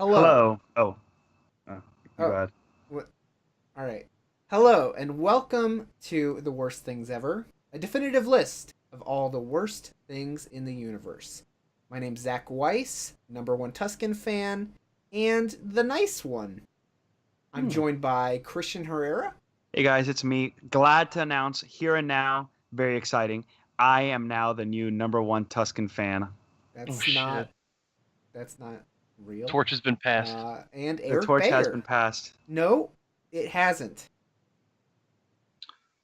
Hello. Hello. You go Oh, ahead. what? All right. Hello, and welcome to the worst things ever, a definitive list of all the worst things in the universe. My name's Zack Weiss, number one Tuscan fan, and the nice one. I'm Hmm. joined by Christian Herrera. Hey guys, it's me. Glad to announce here and now, very exciting. I am now the new number one Tuscan fan. Oh That's shit. not. That's not real. Torch has been passed. And The Eric torch has been Bayer. passed. No, it hasn't.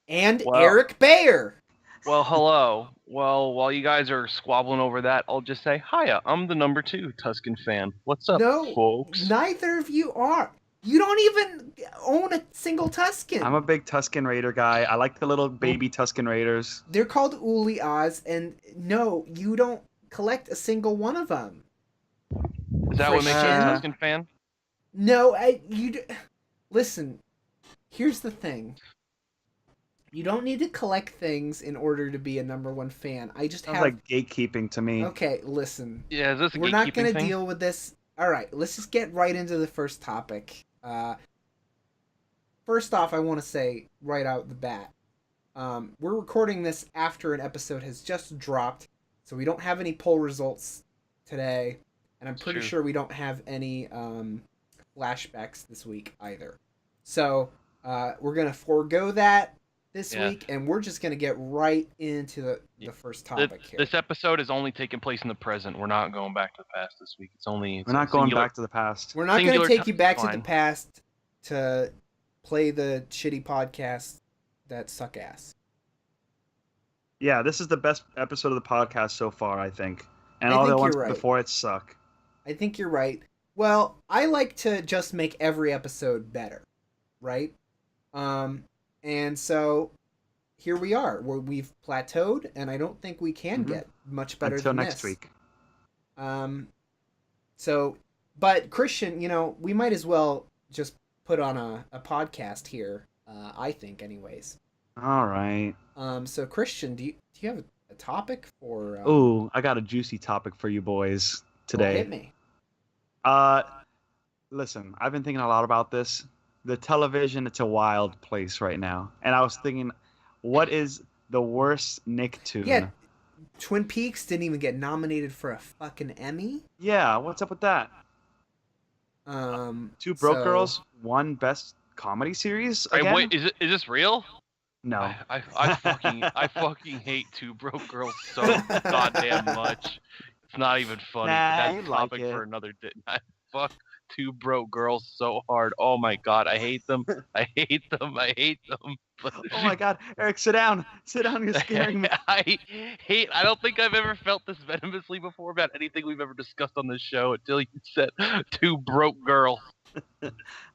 And Well, Eric Bayer. hello. Well, while you guys are squabbling over that, I'll just say, hiya, I'm the number two Tuscan fan. What's up, No, folks? neither of you are. You don't even own a single I'm a Tuscan. big Tuscan Raider guy. I like the little baby Tuscan Raiders. They're called Uli Oz, and no, you don't collect a single one of them. Is that what makes you a Christian? Tuscan fan? No, listen. Here's the thing. You don't need to collect things in order to be a number one fan. I just Sounds have. like gatekeeping to me. Okay, listen. Yeah, is this a We're not gatekeeping gonna thing? deal with this. All right, let's just get right into the first topic. First off, I want to say right out the bat, we're recording this after an episode has just dropped, so we don't have any poll results today, and I'm pretty True. sure we don't have any flashbacks this week either. So we're gonna forego that this Yeah. week, and we're just gonna get right into the first topic here. This episode is only taking place in the present. We're not going back to the past this week. We're not going back to the past. We're not going to singular take time you back is to the fine. past to play the shitty podcasts that suck ass. Yeah, this is the best episode of the podcast so far, I think. And I all the think ones you're right. before it suck. I think you're right. Well, I like to just make every episode better, right? And so here we are, where we've plateaued, and I don't think we can Mhm. get much better Until than next this. week. But Christian, we might as well just put on a podcast here. I think, anyways. All right. So Christian, do you have a topic for? Ooh, I got a juicy topic for you boys Well, today. hit me. Listen, I've been thinking a lot about this. The television, it's a wild place right now. And I was thinking, what is the worst Nicktoon? Yeah, Twin Peaks didn't even get nominated for a fucking Emmy. Yeah, what's up with that? Two Broke so- Girls won Best Comedy Series Hey, again? wait, is this real? No. I fucking hate Two Broke Girls so goddamn much. It's not even funny. Nah, That's you a like topic it. for another day. I fuck Two Broke Girls so hard. Oh my god, I hate them. I hate them. I hate them. Oh my god, Eric, sit down. Sit down, you're scaring me. I don't think I've ever felt this venomously before about anything we've ever discussed on this show until you said Two Broke Girls.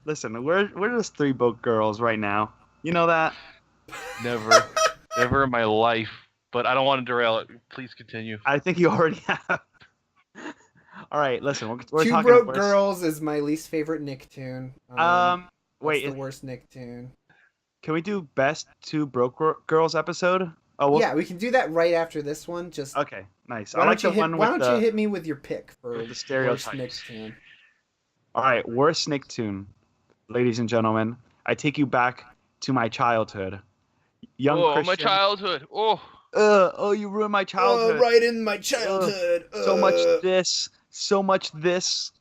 Listen, we're just three broke girls right now. You know that? Never in my life. But I don't want to derail it. Please continue. I think you already have. All right, listen, we're Two talking Broke worst. Girls is my least favorite Nicktoon. Wait, What's the worst Nicktoon? can we do best Two Broke Girls episode? Oh, well, Yeah, we can do that right after this one. Just okay, nice. why I like don't the you one hit, with why don't the. you hit me with your pick for with the worst stereotypes. Nicktoon? All right, worst Nicktoon, ladies and gentlemen. I take you back to my childhood. Young Christian. My childhood. Oh. You ruined my childhood. Right in my childhood. So much this, so much this.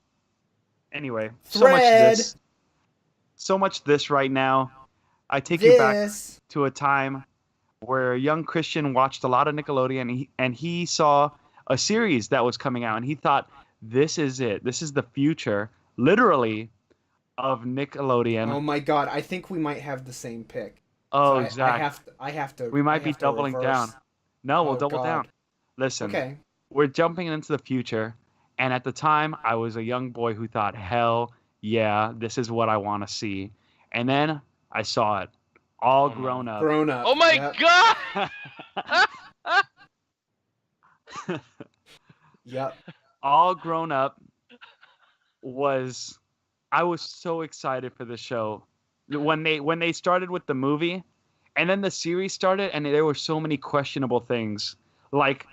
Anyway, Thread. so much this right now. I take you back This. to a time where young Christian watched a lot of Nickelodeon, and he saw a series that was coming out, and he thought, this is it. This is the future, literally, of Nickelodeon. Oh my god, I think we might have the same pick. Oh, So exactly. I have to. We might I be have to doubling reverse. down. No, we'll Oh, double God. down. Listen, Okay. we're jumping into the future, and at the time, I was a young boy who thought, hell yeah, this is what I want to see. And then I saw it, all Oh, no. grown up. Grown up. Oh my Yep. god! Yep. All grown up I was so excited for the show when they started with the movie, and then the series started, and there were so many questionable things. Like,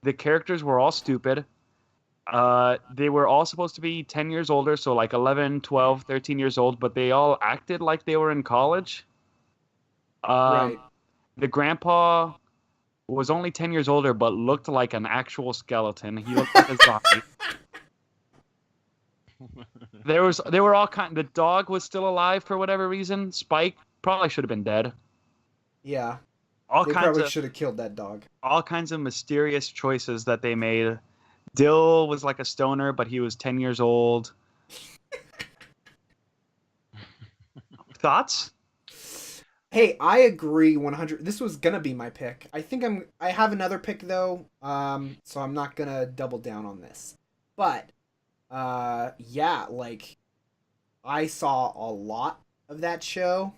the characters were all stupid. They were all supposed to be 10 years older, so like 11, 12, 13 years old, but they all acted like they were in college. Um, Right. the grandpa was only 10 years older, but looked like an actual skeleton. He looked like a zombie. There were all kind. The dog was still alive for whatever reason. Spike probably should have been dead. Yeah. All They kinds probably of should have killed that dog. all kinds of mysterious choices that they made. Dill was like a stoner, but he was 10 years old. Thoughts? Hey, I agree 100. This was gonna be my pick. I have another pick though. So I'm not gonna double down on this. But yeah, like I saw a lot of that show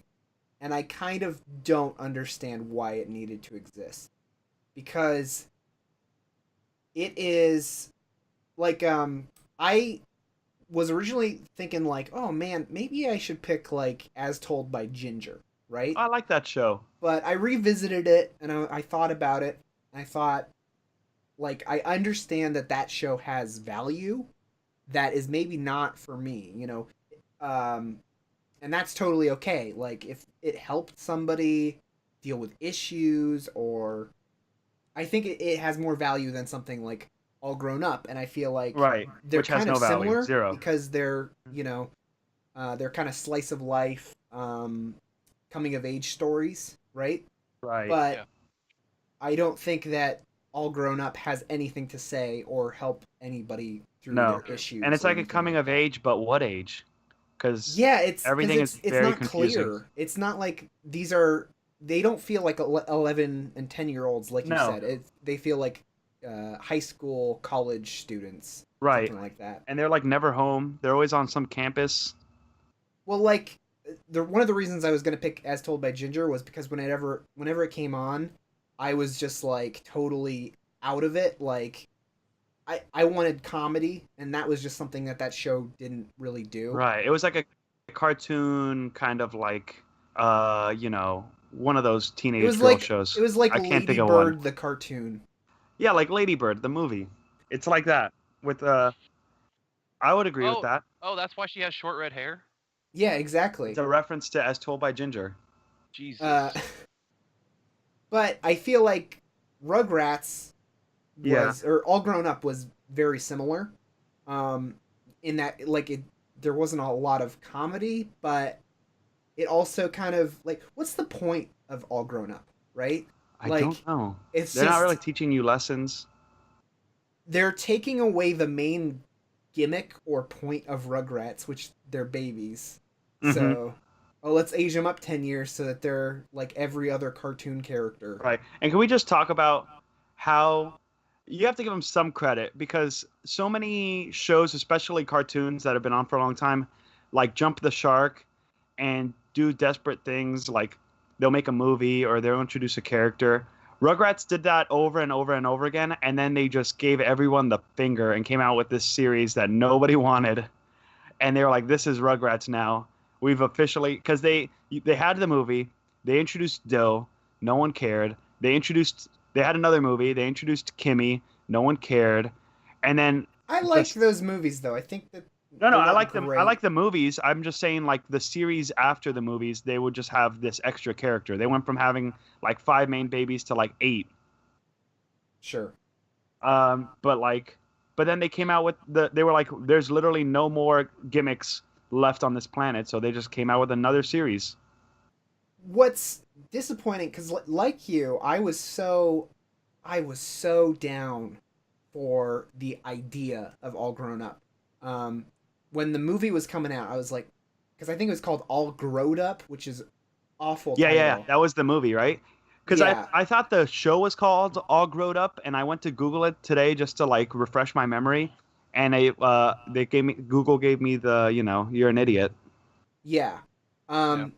and I kind of don't understand why it needed to exist. Because it is like I was originally thinking like, "Oh man, maybe I should pick like As Told by Ginger." Right? I like that show. But I revisited it and I thought about it. And I thought, like, I understand that that show has value that is maybe not for me, you know. Um, and that's totally okay. Like, if it helped somebody deal with issues, or I think it has more value than something like All Grown Up. And I feel like Right, they're which has kind of no value, similar zero. because they're, you know, they're kind of slice of life, coming of age stories, right? Right. But Yeah. I don't think that All Grown Up has anything to say or help anybody through No. their issues. And it's or like a anything coming like of that. age, but what age? Because Yeah, it's because everything is it's very not confusing. clear. It's not like these are. They don't feel like 11 and 10-year-olds, like you No. said. They feel like high school, college students, Right. something like that. And they're like never home. They're always on some campus. Well, like one of the reasons I was gonna pick As Told by Ginger was because whenever it came on, I was just like totally out of it. Like I wanted comedy, and that was just something that show didn't really do. Right. It was like a cartoon kind of like one of those It teenage was girl like shows. it was like I can't think Lady of one. Bird the cartoon. Yeah, like Lady Bird, the movie. It's like that. With I would agree with Oh, that. oh, that's why she has short red hair. Yeah, It's exactly. a reference to As Told by Ginger. Uh, Jesus. but I feel like Rugrats Yeah. or All Grown Up was very similar. Um, in that like there wasn't a lot of comedy, but it also kind of like what's the point of All Grown Up, right? I Like don't know. it's They're not really just teaching you lessons. they're taking away the main gimmick or point of Rugrats, which they're babies. Hmm. So, oh, let's age them up 10 years so that they're like every other cartoon character. Right. And can we just talk about how you have to give them some credit because so many shows, especially cartoons that have been on for a long time, like Jump the Shark and do desperate things like they'll make a movie or they'll introduce a character. Rugrats did that over and over and over again, and then they just gave everyone the finger and came out with this series that nobody wanted. And they were like, "This is Rugrats now. We've officially," because they had the movie, they introduced Dill, no one cared. They had another movie, they introduced Kimmy, no one cared, and then I like just those movies though. I think that no, they're I not like them. I great. like the movies. I'm just saying, like the series after the movies, they would just have this extra character. They went from having like five main babies to like eight. Sure. But like, but then they came out with they were like, there's literally no more gimmicks left on this planet, so they just came out with another series. What's disappointing cuz like you, I was so down for the idea of All Grown Up. Um when the movie was coming out, I was like cuz I think it was called All Growed Up, which is awful Yeah. title. That was the movie, right? Because Yeah. I thought the show was called All Growed Up, and I went to Google it today just to like refresh my memory, and they gave me Google gave me the you're an idiot. Yeah. Yeah. Um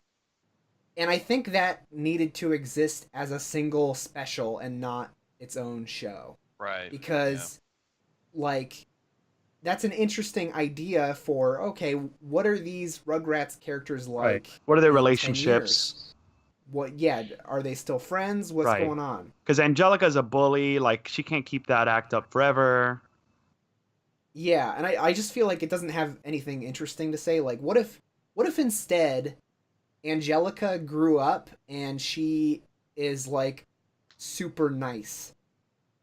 and I think that needed to exist as a single special and not its own show Right. Yeah. because like that's an interesting idea for okay, what are these Rugrats characters Right. like What are their in 10 years? relationships? What yeah, are they still friends? What's Right. going on? Because Angelica's a bully. Like she can't keep that act up forever. Yeah, and I just feel like it doesn't have anything interesting to say. Like, what if instead Angelica grew up and she is like super nice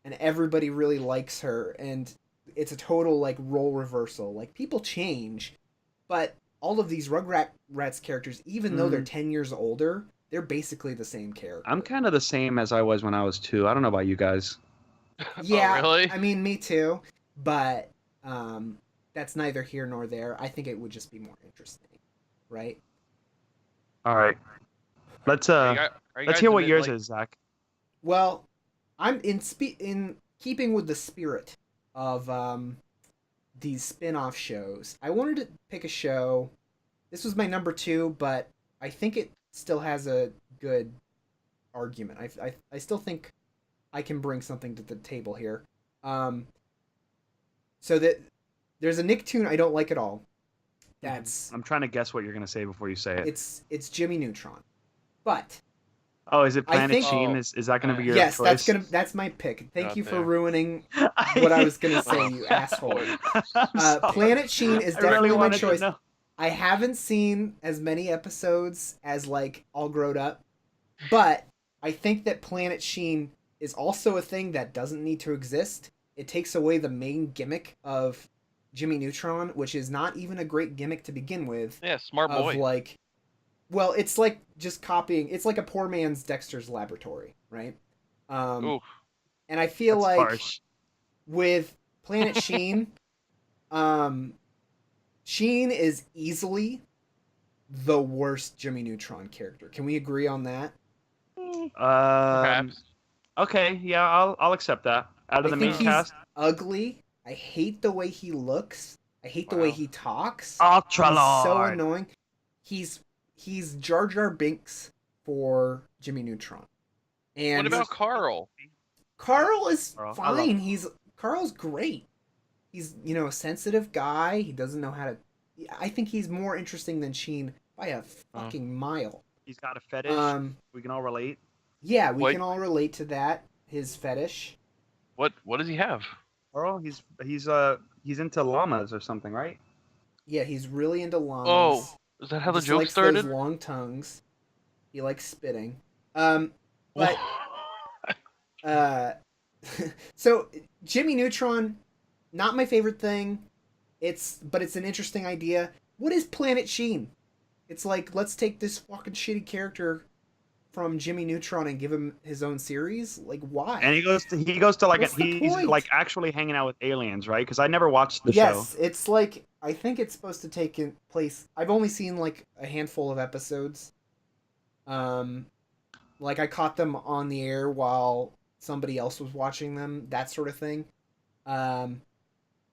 and everybody really likes her and it's a total like role reversal. Like people change, but all of these Rugrats characters, even though they're Mm, 10 years older, they're basically the same I'm character. kind of the same as I was when I was 2. I don't know about you guys. Oh, Yeah, really? I mean me too, but um that's neither here nor there. I think it would just be more interesting, right? All right. Let's Are you uh guys, are you let's guys hear what admit yours like is, Zach. Well, I'm in keeping with the spirit of these spin-off shows. I wanted to pick a show. This was my number 2, but I think it still has a good argument. I still think I can bring something to the table here. Um, so that there's a Nicktoon I don't like at all. That's I'm trying to guess what you're gonna say before you say it. it's Jimmy Neutron, but Oh, is it I Planet think Sheen? oh Is that gonna be your yes, choice? that's my pick. Thank out you for there? ruining what I I, was gonna say, Oh, you asshole. boy. I'm sorry. Planet Sheen is I really definitely my wanted to choice. know. I haven't seen as many episodes as like All Grown Up, but I think that Planet Sheen is also a thing that doesn't need to exist. It takes away the main gimmick of Jimmy Neutron, which is not even a great gimmick to begin with. Yeah, smart Of boy. like, well, it's like just copying. It's like a poor man's Dexter's Laboratory, right? Um, Ooh, and I feel That's like harsh. with Planet Sheen, um, Sheen is easily the worst Jimmy Neutron character. Can we agree on that? Um. perhaps. Okay. Yeah. I'll accept that. Out of I the think main Yeah. he's cast, ugly. I hate the way he looks. I hate the way Wow. he talks. Ultra He's so Lord. annoying. He's he's Jar Jar Binks for Jimmy Neutron. What And about Carl? Carl is Bro, I love. fine. He's Carl's great. He's, a sensitive guy. He doesn't know how to I think he's more interesting than Sheen by a Uh, fucking mile. He's got a fetish. Um We can all relate. yeah, we what can all relate to that. His fetish. what does he have? Earl, he's into llamas or something, right? Yeah, he's really into Oh, llamas. is that He how the just joke likes those started? long tongues. He likes spitting. Um, but uh, so Jimmy Neutron, not my favorite thing. But it's an interesting idea. What is Planet Sheen? It's like let's take this fucking shitty character from Jimmy Neutron and give him his own series. Like And why? he goes to like What's the he's point? like actually hanging out with aliens, right? Because I never watched the show. Yes, it's like I think it's supposed to take in place. I've only seen like a handful of episodes. Um, like I caught them on the air while somebody else was watching them, that sort of thing.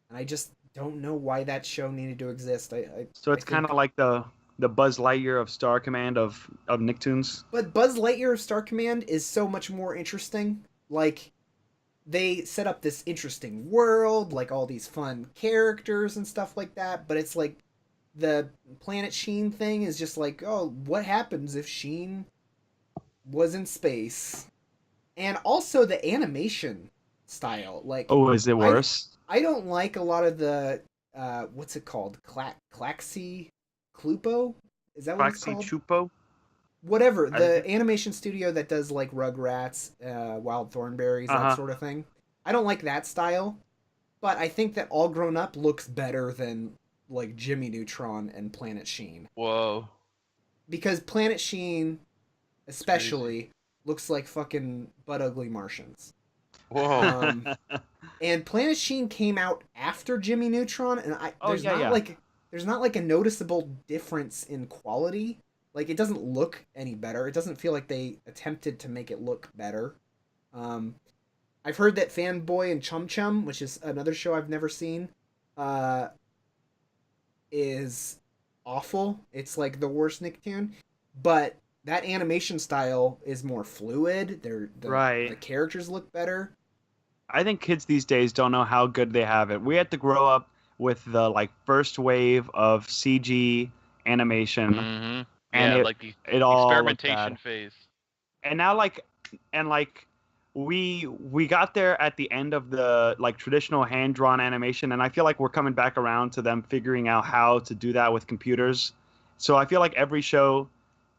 And I just don't know why that show needed to exist. So I it's kind think, of like the Buzz Lightyear of Star Command of Nicktoons. but Buzz Lightyear of Star Command is so much more interesting. Like they set up this interesting world, like all these fun characters and stuff like that. But it's like the Planet Sheen thing is just like, oh, what happens if Sheen was in space? And also the animation style. Like Oh, is it I worse? I don't like a lot of the what's it called? Claxy Clupo? Is that what it's Foxy called? Chupo? Whatever. I The think. animation studio that does like Rugrats, Wild Thornberries, that Uh-huh. sort of thing. I don't like that style, but I think that All Grown Up looks better than like Jimmy Neutron and Planet Sheen. Whoa, Because Planet Sheen it's crazy. especially looks like fucking butt ugly Martians. Whoa. Um And Planet Sheen came out after Jimmy Neutron, and Oh there's yeah, not yeah. like a noticeable difference in quality. Like it doesn't look any better. It doesn't feel like they attempted to make it look better. Um, I've heard that Fanboy and Chum Chum, which is another show I've never seen, uh, is awful. It's like the worst Nicktoon, but that animation style is more fluid. The Right. characters look better. I think kids these days don't know how good they have it. We had to grow up with the like first wave of CG animation, hmm and Yeah, it like the it all looked experimentation bad. phase. And now like we got there at the end of the like traditional hand drawn animation, and I feel like we're coming back around to them figuring out how to do that with computers. So I feel like every show,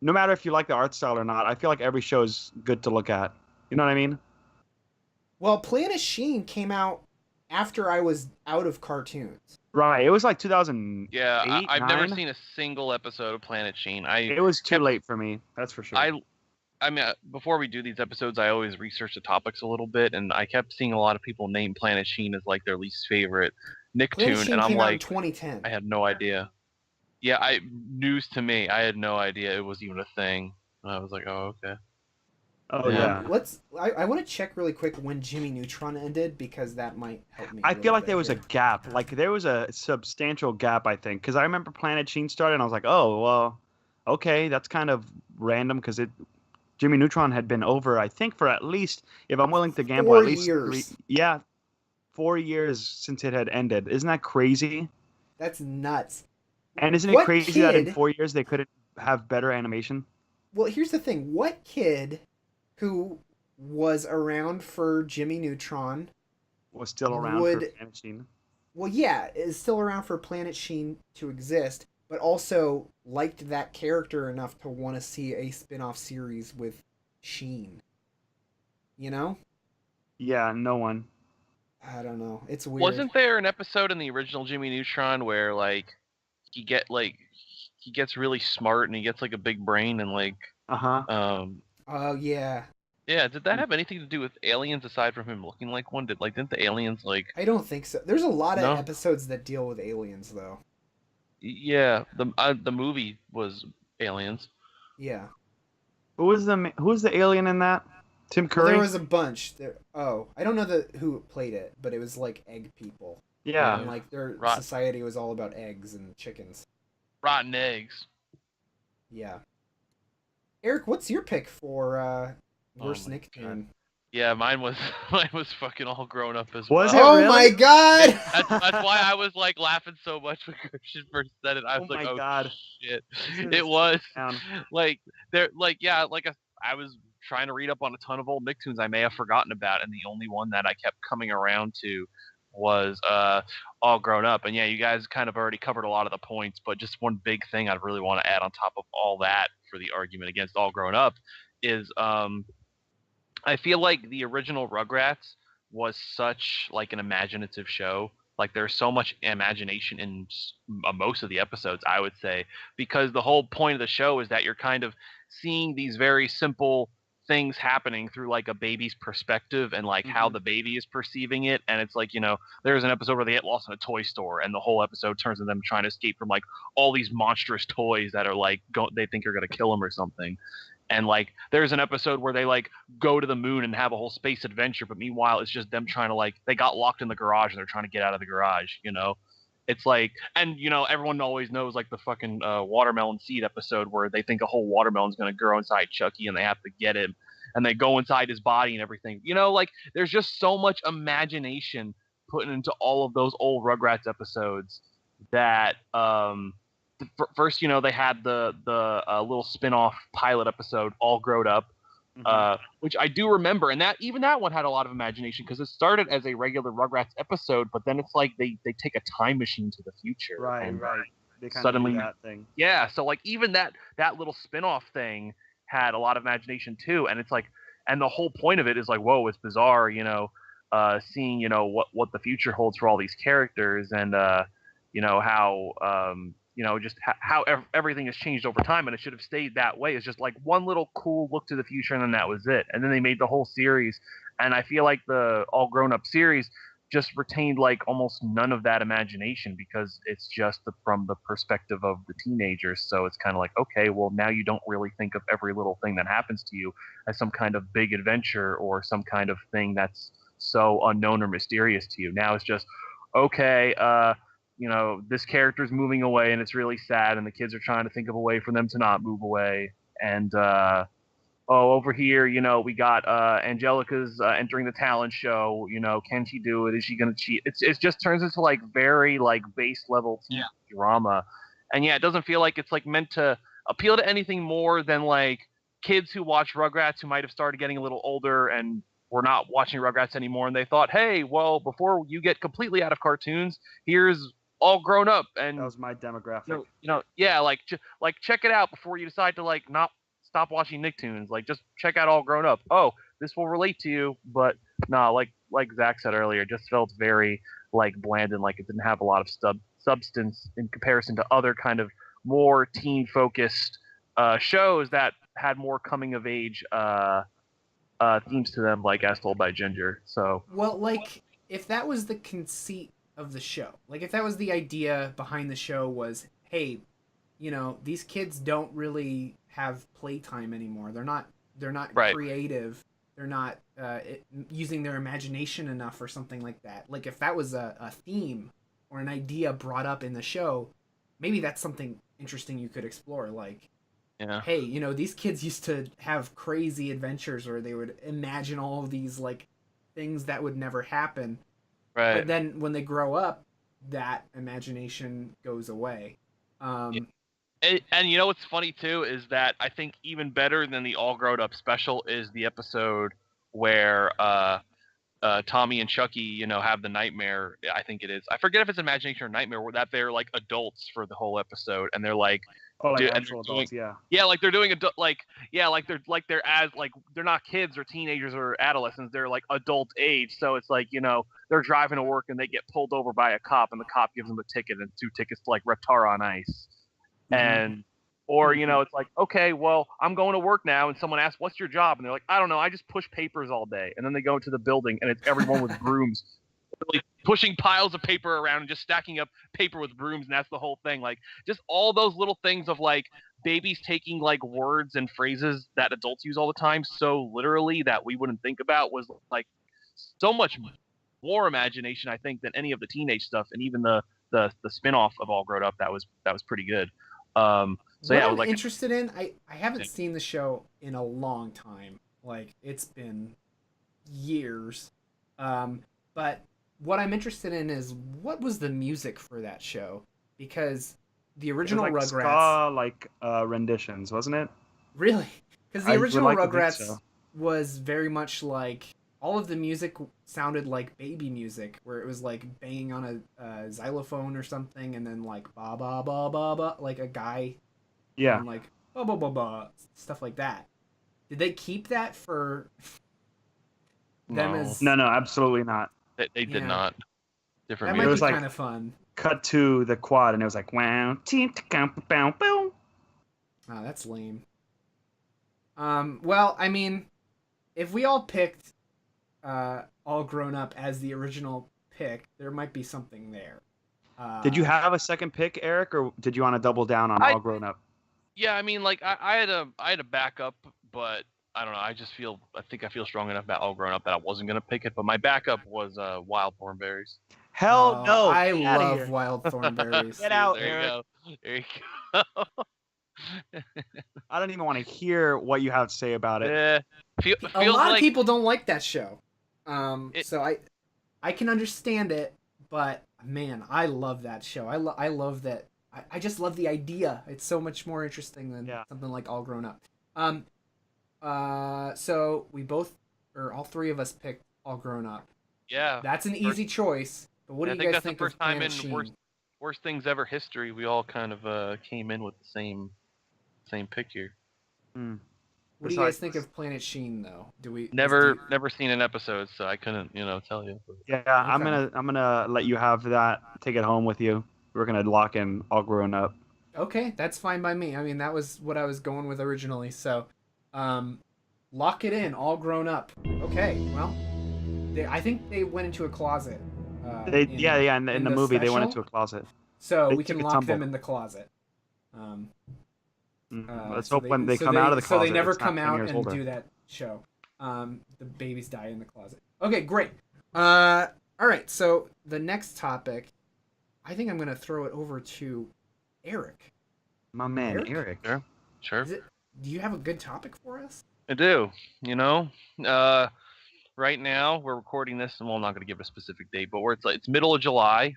no matter if you like the art style or not, I feel like every show is good to look at. You know what I mean? Well, Planet Sheen came out after I was out of cartoons. Right. It was like Yeah, 2008, I've never 9. seen a single episode of Planet Sheen. It was too late for me. That's for sure. I mean, before we do these episodes, I always research the topics a little bit, and I kept seeing a lot of people name Planet Sheen as like their least favorite Planet Nicktoon, Sheen and I'm came out in like, 2010. I had no idea. Yeah, news to me. I had no idea it was even a thing. And I was like, oh, okay. Oh Yeah. yeah. I want to check really quick when Jimmy Neutron ended because that might help me. I a feel little like bit there was a here. gap. Like there was a substantial gap, I think, because I remember Planet Sheen started, and I was like, oh well, okay, that's kind of random because Jimmy Neutron had been over, I think, for at least, if I'm willing to gamble, 4 at least years. 4 years since it had ended. Isn't that crazy? That's nuts. And isn't it What crazy that in kid? 4 years they couldn't have better animation? Well, here's the thing. What kid who was around for Jimmy Neutron Was still around for would, Planet Sheen. well, yeah, is still around for Planet Sheen to exist, but also liked that character enough to want to see a spin-off series with Sheen. You know? Yeah, no one. I don't know. It's weird. Wasn't there an episode in the original Jimmy Neutron where like he gets really smart and he gets like a big brain and like Uh-huh. Oh yeah. yeah, did that have anything to do with aliens aside from him looking like one? Didn't the aliens like I don't think so. There's a lot of No? episodes that deal with aliens though. Yeah, the movie was aliens. Yeah. Who was the alien in that? Tim Well, there Curry? was a bunch. I don't know who played it, but it was like egg people. Yeah. And like their Right. society was all about eggs and chickens. Rotten eggs. Yeah. Eric, what's your pick for Worst Oh my Nicktoon? Yeah, mine was fucking all grown up as Was well. it? Oh my really? god! That's why I was like laughing so much when Christian first said it. I was Oh like, my oh God. shit. This It is was down. like there like yeah, like I was trying to read up on a ton of old Nicktoons I may have forgotten about, and the only one that I kept coming around to was all grown up. And yeah, you guys kind of already covered a lot of the points, but just one big thing I'd really want to add on top of all that for the argument against all grown up is I feel like the original Rugrats was such like an imaginative show. Like there's so much imagination in most of the episodes, I would say, because the whole point of the show is that you're kind of seeing these very simple things happening through like a baby's perspective and like how Mhm. the baby is perceiving it. And it's like, there's an episode where they get lost in a toy store and the whole episode turns to them trying to escape from like all these monstrous toys that are like they think are going to kill them or something. And like there's an episode where they like go to the moon and have a whole space adventure, but meanwhile it's just them trying to like they got locked in the garage and they're trying to get out of the garage. It's like, and everyone always knows like the fucking watermelon seed episode where they think a whole watermelon's going to grow inside Chucky and they have to get him and they go inside his body and everything. Like there's just so much imagination put into all of those old Rugrats episodes that first, they had the little spin-off pilot episode, All Growed Up, Mhm. which I do remember, and that one had a lot of imagination because it started as a regular Rugrats episode, but then it's like they take a time machine to the future, Right, and right. They kind suddenly, of do that thing. yeah. So like even that little spin-off thing had a lot of imagination too, and it's like, and the whole point of it is like, whoa, it's bizarre, seeing what the future holds for all these characters, and how just how everything has changed over time, and it should have stayed that way. It's just like one little cool look to the future, and then that was it. And then they made the whole series, and I feel like the All Grown Up series just retained like almost none of that imagination because it's just from the perspective of the teenagers. So it's kind of like, okay, well now you don't really think of every little thing that happens to you as some kind of big adventure or some kind of thing that's so unknown or mysterious to you. Now it's just, okay, this character's moving away and it's really sad and the kids are trying to think of a way for them to not move away. And over here, we got Angelica's entering the talent show. Can she do it? Is she gonna cheat? It just turns into like very like base level drama, and yeah, it doesn't feel like it's like meant to appeal to anything more than like kids who watch Rugrats who might have started getting a little older and were not watching Rugrats anymore, and they thought, hey, well, before you get completely out of cartoons, here's All Grown Up, and That was my demographic. yeah, like check it out before you decide to like not stop watching Nicktoons. Like just check out All Grown Up. Oh, this will relate to you, but nah, like Zach said earlier, it just felt very like bland and like it didn't have a lot of substance in comparison to other kind of more teen focused shows that had more coming of age themes to them, like As Told by Ginger. So Well, like if that was the conceit of the show, like if that was the idea behind the show was, hey, these kids don't really have playtime anymore. They're not Right. creative. They're not using their imagination enough or something like that. Like if that was a theme or an idea brought up in the show, maybe that's something interesting you could explore. Like, yeah, hey, these kids used to have crazy adventures, or they would imagine all of these like things that would never happen. right. But then when they grow up, that imagination goes away. And you know what's funny too is that I think even better than the All Grown Up special is the episode where Tommy and Chucky, have the nightmare. I think it is. I forget if it's imagination or nightmare, where that they're like adults for the whole episode, and they're like, like and actual they're adults, yeah. yeah, like they're doing they're as like they're not kids or teenagers or adolescents. They're like adult age. So it's like they're driving to work and they get pulled over by a cop, and the cop gives them a ticket and 2 tickets to like Reptar on Ice. And or it's like, okay, well, I'm going to work now, and someone asks, what's your job? And they're like, I don't know, I just push papers all day. And then they go into the building and it's everyone with brooms, really pushing piles of paper around and just stacking up paper with brooms, and that's the whole thing. Like just all those little things of like babies taking like words and phrases that adults use all the time so literally that we wouldn't think about was like so much more imagination, I think, than any of the teenage stuff, and even the spin-off of All Grown Up that was pretty good. So what yeah, I'm like interested in, I haven't seen the show in a long time. Like it's been years. But what I'm interested in is what was the music for that show? Because the original it was like Rugrats, ska, like renditions, wasn't it? really, because the I would original like to think Rugrats so. was very much like all of the music sounded like baby music, where it was like banging on a xylophone or something, and then like ba ba ba ba ba, like a guy, Yeah. and like ba ba ba ba, stuff like that. Did they keep that for them no, as? No, absolutely not. they did Yeah. not. That Different might It music. was be like- kind of fun. Cut to the quad, and it was like, wow, boom. Oh, that's lame. Well, I mean, if we all picked All Grown Up as the original pick, there might be something there. Did you have a second pick, Eric, or did you want to double down on All Grown Up? Yeah, I mean, like I had a backup, but I don't know. I think I feel strong enough about All Grown Up that I wasn't gonna pick it. But my backup was Wild Thornberries. Hell no! I Get outta love here. Wild Thornberries. Get out, There you Eric. go. There you go. I don't even want to hear what you have to say about it. Yeah. A Feels lot like of people don't like that show. It- So I can understand it, but man, I love that show. I love that. I just love the idea. It's so much more interesting than something like All Grown Up. So we both, or all three of us, picked All Grown Up. Yeah. That's an easy choice. But what do you guys that's think the first of time Planet in Sheen? worst things ever history. We all kind of came in with the same pick here. What do you guys think of Planet Sheen, though? Never seen an episode, so I couldn't tell you. Yeah, I'm gonna let you have that. Take it home with you. We're gonna lock in All Grown Up. Okay, that's fine by me. I mean, that was what I was going with originally. So, lock it in. All Grown Up. Okay. Well, I think they went into a closet. In the movie they went special? into a closet. So They we can took a lock tumble. them in the closet. Let's So hope when they come out of the so closet, they never it's not come 10 out years and older. do that show. The babies die in the closet. Okay, great. All right. So the next topic, I think I'm gonna throw it over to Eric. My man, Eric? Eric. Sure. Do you have a good topic for us? I do. Right now we're recording this, and I'm not going to give a specific date, but it's middle of July,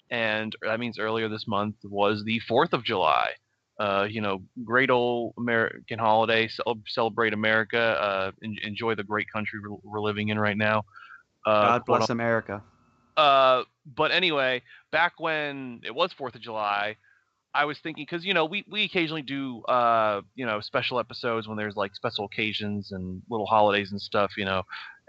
and that means earlier this month was the 4th of July. great old American holiday. Celebrate America. Enjoy the great country we're living in right now. God Quote bless America. But anyway, back when it was 4th of July, I was thinking, because we occasionally do special episodes when there's like special occasions and little holidays and stuff,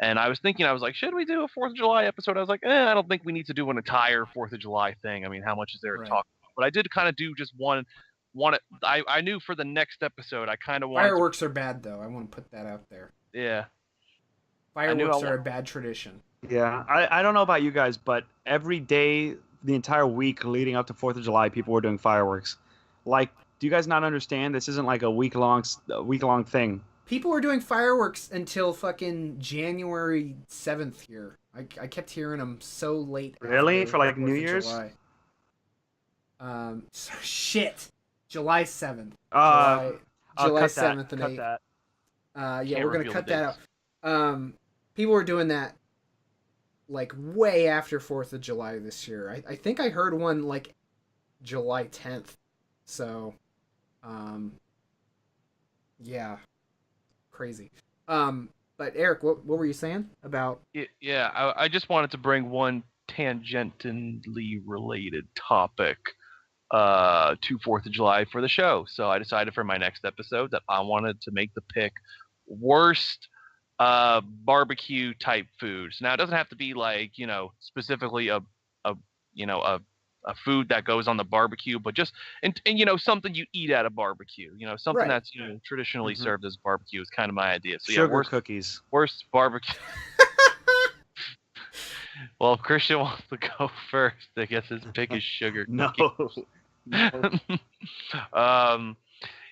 and I was thinking, I was like, should we do a 4th of July episode? I was like, I don't think we need to do an entire 4th of July thing. I mean, how much is there to Right. talk about? But I did kind of do just one. I knew for the next episode I kind of wanted Fireworks are bad, though. I want to put that out there. yeah. Fireworks are a bad tradition. Yeah, I don't know about you guys, but every day, the entire week leading up to 4th of July, people were doing fireworks. Like, do you guys not understand? This isn't like a week-long thing. People were doing fireworks until fucking January 7th here. I kept hearing them so late. Really? after For like 4th New of Year's? July. Shit. July 7th. I'll July cut 7th that. and Cut 8th. that. Yeah, Can't we're gonna reveal cut the that out. People were doing that like way after 4th of July this year. I think I heard one like July 10th. So, yeah, crazy. But Eric, what were you saying about? Yeah, I just wanted to bring one tangentially related topic to 4th of July for the show. So I decided for my next episode that I wanted to make the pick worst barbecue type foods. Now it doesn't have to be like, specifically a food that goes on the barbecue, but just and something you eat at a barbecue. Something Right. that's traditionally served as barbecue is kind of my idea. So Sugar worst cookies. worst barbecue. Well, if Christian wants to go first, I guess his pick is sugar No. cookies.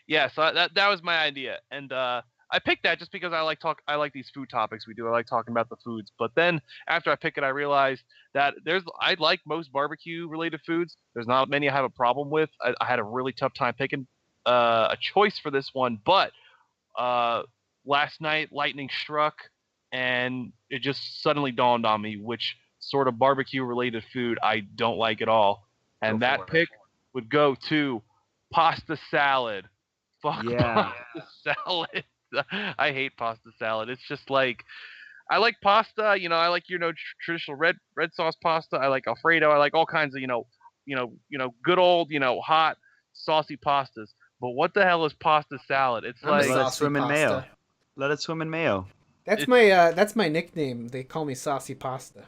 Yeah, so that was my idea, and I picked that just because I like these food topics we do. I like talking about the foods, but then after I pick it, I realized that I like most barbecue related foods. There's not many I have a problem with. I had a really tough time picking a choice for this one, but last night lightning struck, and it just suddenly dawned on me which sort of barbecue related food I don't like at all, and Go for that it. pick would go to pasta salad. Fuck Yeah. pasta salad. I hate pasta salad. It's just like I like pasta. I like traditional red sauce pasta. I like Alfredo. I like all kinds of good old hot saucy pastas. But what the hell is pasta salad? It's I'm a like Let it saucy swim in mayo. pasta. Let it swim in mayo. That's my nickname. They call me Saucy Pasta.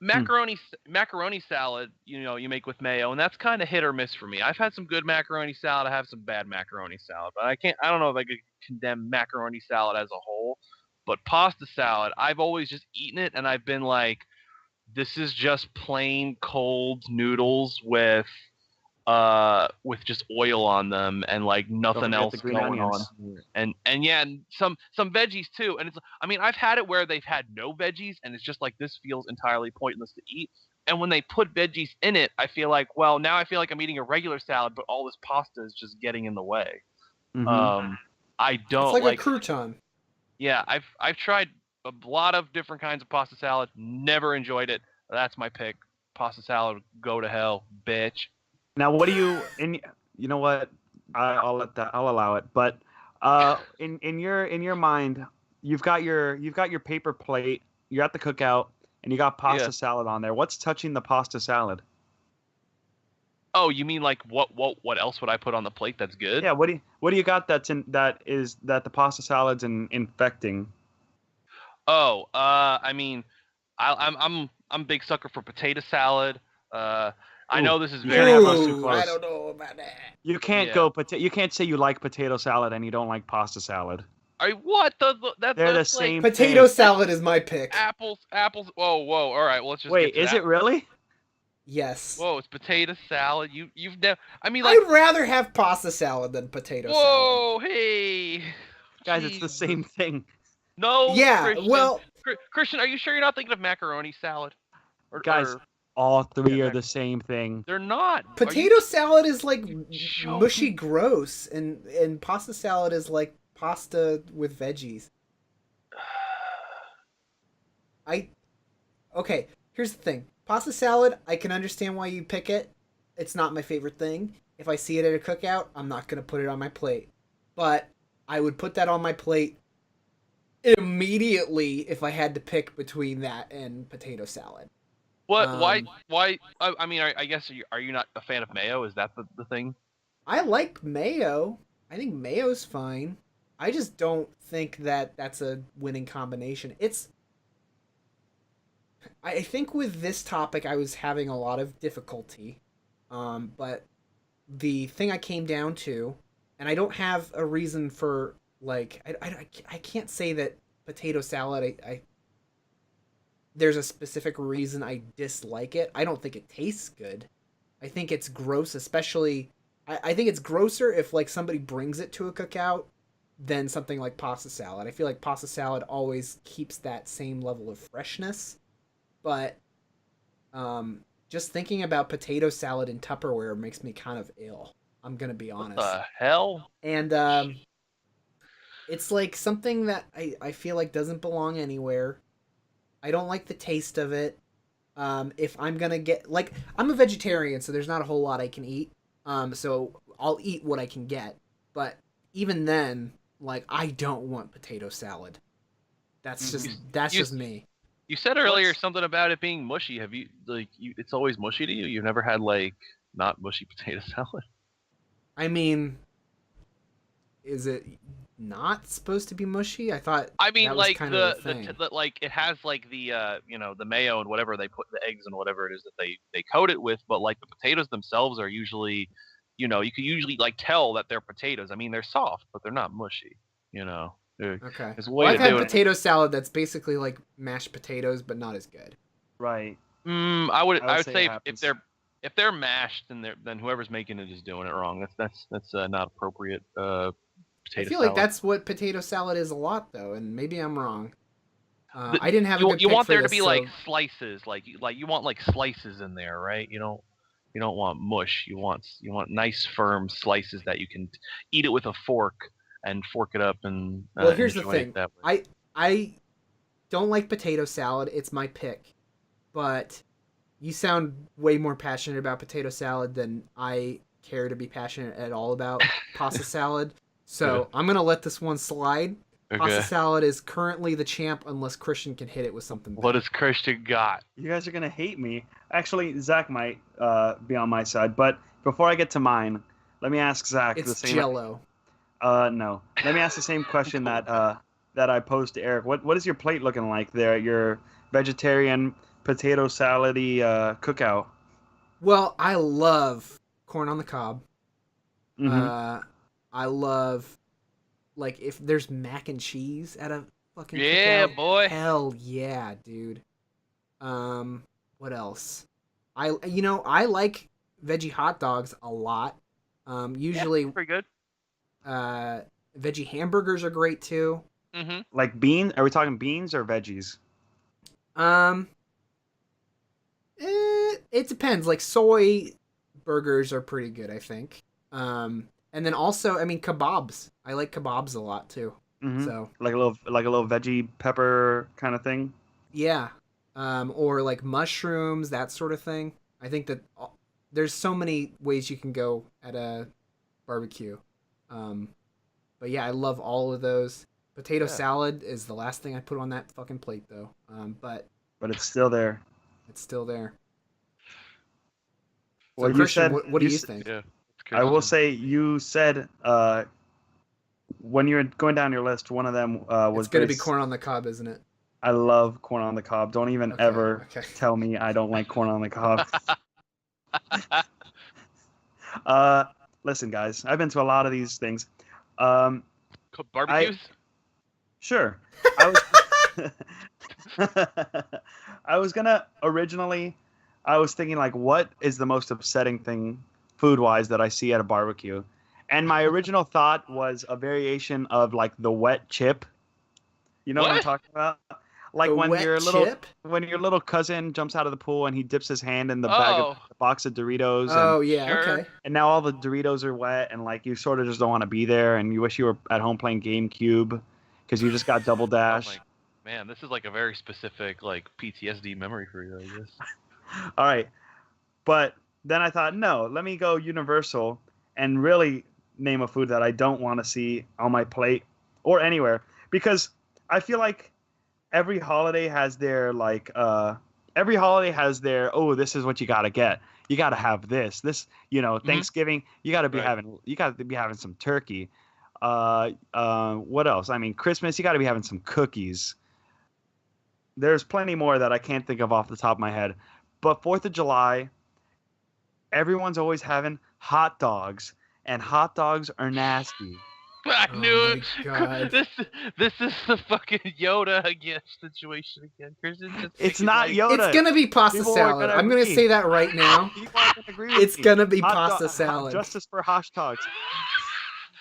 macaroni salad. You make with mayo, and that's kind of hit or miss for me. I've had some good macaroni salad. I have some bad macaroni salad, but I don't know if I could condemn macaroni salad as a whole. But pasta salad, I've always just eaten it, and I've been like, this is just plain cold noodles with just oil on them and like nothing forget else the green going onions. on. And yeah, and some veggies too. And I've had it where they've had no veggies, and it's just like, this feels entirely pointless to eat. And when they put veggies in it, I feel like, well, now I feel like I'm eating a regular salad, but all this pasta is just getting in the way. Mhm. I don't It's like a crouton. Yeah, I've tried a lot of different kinds of pasta salad. Never enjoyed it. That's my pick. Pasta salad, go to hell, bitch. Now, what do you? And you know what? I'll let that. I'll allow it. But in your mind, you've got your paper plate. You're at the cookout, and you got pasta Yeah. salad on there. What's touching the pasta salad? Oh, you mean like what else would I put on the plate that's good? Yeah. What do you got that the pasta salad's infecting? Oh, I mean, I'm a big sucker for potato salad. I know this is You very can't have those too close. I don't know about that. You can't Yeah. You can't say you like potato salad and you don't like pasta salad. What They're that's the like same Potato thing. salad is my pick. apples. Whoa. All right, well, let's just Wait, get to is that. it really? Yes. Whoa, it's potato salad. You've never. I mean, like, I'd rather have pasta salad than potato salad. whoa, hey, Guys, it's the Jesus. same thing. No, Yeah, Christian. well, Christian, are you sure you're not thinking of macaroni salad? Guys, all three are the same thing. They're not. potato salad is like Show mushy me. gross, and pasta salad is like pasta with veggies. Okay, here's the thing. Pasta salad, I can understand why you pick it. It's not my favorite thing. if I see it at a cookout, I'm not gonna put it on my plate. But I would put that on my plate immediately if I had to pick between that and potato salad. What? Um, Why? I mean, I guess are you not a fan of mayo? Is that the thing? I like mayo. I think mayo's fine. I just don't think that that's a winning combination. I think with this topic, I was having a lot of difficulty. But the thing I came down to, and I don't have a reason for, like, I can't say that potato salad, there's a specific reason I dislike it. I don't think it tastes good. I think it's gross, especially, I think it's grosser if, like, somebody brings it to a cookout than something like pasta salad. I feel like pasta salad always keeps that same level of freshness. But just thinking about potato salad in Tupperware makes me kind of ill. I'm gonna be What honest. the hell? And it's like something that I feel like doesn't belong anywhere. I don't like the taste of it. If I'm gonna get, like, I'm a vegetarian, so there's not a whole lot I can eat. So I'll eat what I can get. But even then, like, I don't want potato salad. That's just me. You said earlier something about it being mushy. Have you it's always mushy to you? You've never had like not mushy potato salad? I mean, is it not supposed to be mushy? I thought I mean, that was like kind of the thing. like it has like the the mayo and whatever they put the eggs and whatever it is that they coat it with, but like the potatoes themselves are usually, you can usually like tell that they're potatoes. I mean, they're soft, but they're not mushy. Okay. There's a Well, way I've to had do it. potato salad that's basically like mashed potatoes, but not as good. Right. I would say say it happens. if they're mashed, then whoever's making it is doing it wrong. That's not appropriate. I Potato feel salad. like that's what potato salad is a lot, though, and maybe I'm wrong. The- I didn't have a good you pick want for there to this, be so like slices, like you want like slices in there, right? You don't want mush. You want nice firm slices that you can eat it with a fork and fork it up and well, here's the enjoy thing. it that way. I don't like potato salad. It's my pick, but you sound way more passionate about potato salad than I care to be passionate at all about pasta salad. So I'm gonna let this one slide. Pasta Okay. salad is currently the champ unless Christian can hit it with something What better. has Christian got? You guys are gonna hate me. Actually, Zach might be on my side, but before I get to mine, let me ask Zach the It's same. Jello. No. Let me ask the same question that I posed to Eric. What is your plate looking like there at your vegetarian potato salady cookout? Well, I love corn on the cob. Mm-hmm. I love, like, if there's mac and cheese at a fucking Yeah, cookout. boy. Hell yeah, dude. What else? I like veggie hot dogs a lot. Usually, Pretty good. veggie hamburgers are great too. Mm-hmm. Like beans? Are we talking beans or veggies? Um, it depends. Like soy burgers are pretty good, I think. And then also, I mean, kebabs. I like kebabs a lot too. Mm-hmm. So Like a little veggie pepper kind of thing. yeah, or like mushrooms, that sort of thing. I think that there's so many ways you can go at a barbecue. Um, but yeah, I love all of those. Potato Yeah. salad is the last thing I put on that fucking plate, though. But But it's still there. it's still there. So Well, you Christian, said what do you think? Yeah. I will say you said when you were going down your list, one of them was It's gonna very be corn on the cob, isn't it? I love corn on the cob. Don't even Okay, ever okay. tell me I don't like corn on the cob. Listen, guys, I've been to a lot of these things. Barbecues. Sure. I was I was gonna originally I was thinking like what is the most upsetting thing food wise that I see at a barbecue? And my original thought was a variation of like the wet chip. You know what I'm What? talking about? Like The when wet chip? when your little cousin jumps out of the pool and he dips his hand in the bag of Oh. the box of Doritos Oh and yeah, Sure. okay. now all the Doritos are wet and like you sort of just don't want to be there and you wish you were at home playing GameCube because you just got double Oh dash. my man, this is like a very specific like PTSD memory for you, I guess. All right. But then I thought, no, let me go universal and really name a food that I don't want to see on my plate or anywhere, because I feel like every holiday has their oh, this is what you gotta get. You gotta have this. Thanksgiving, you gotta be Right. having some turkey. What else? I mean, Christmas, you gotta be having some cookies. There's plenty more that I can't think of off the top of my head. But 4th of July, everyone's always having hot dogs, and hot dogs are nasty. I Oh knew my it. God. This is the fucking Yoda again situation again. Christian just It's making, not like, Yoda. It's gonna be pasta People are salad. gonna I'm gonna agree. say that right now. People are gonna agree with It's me. gonna be Hot pasta dog- salad. Justice for hash dogs.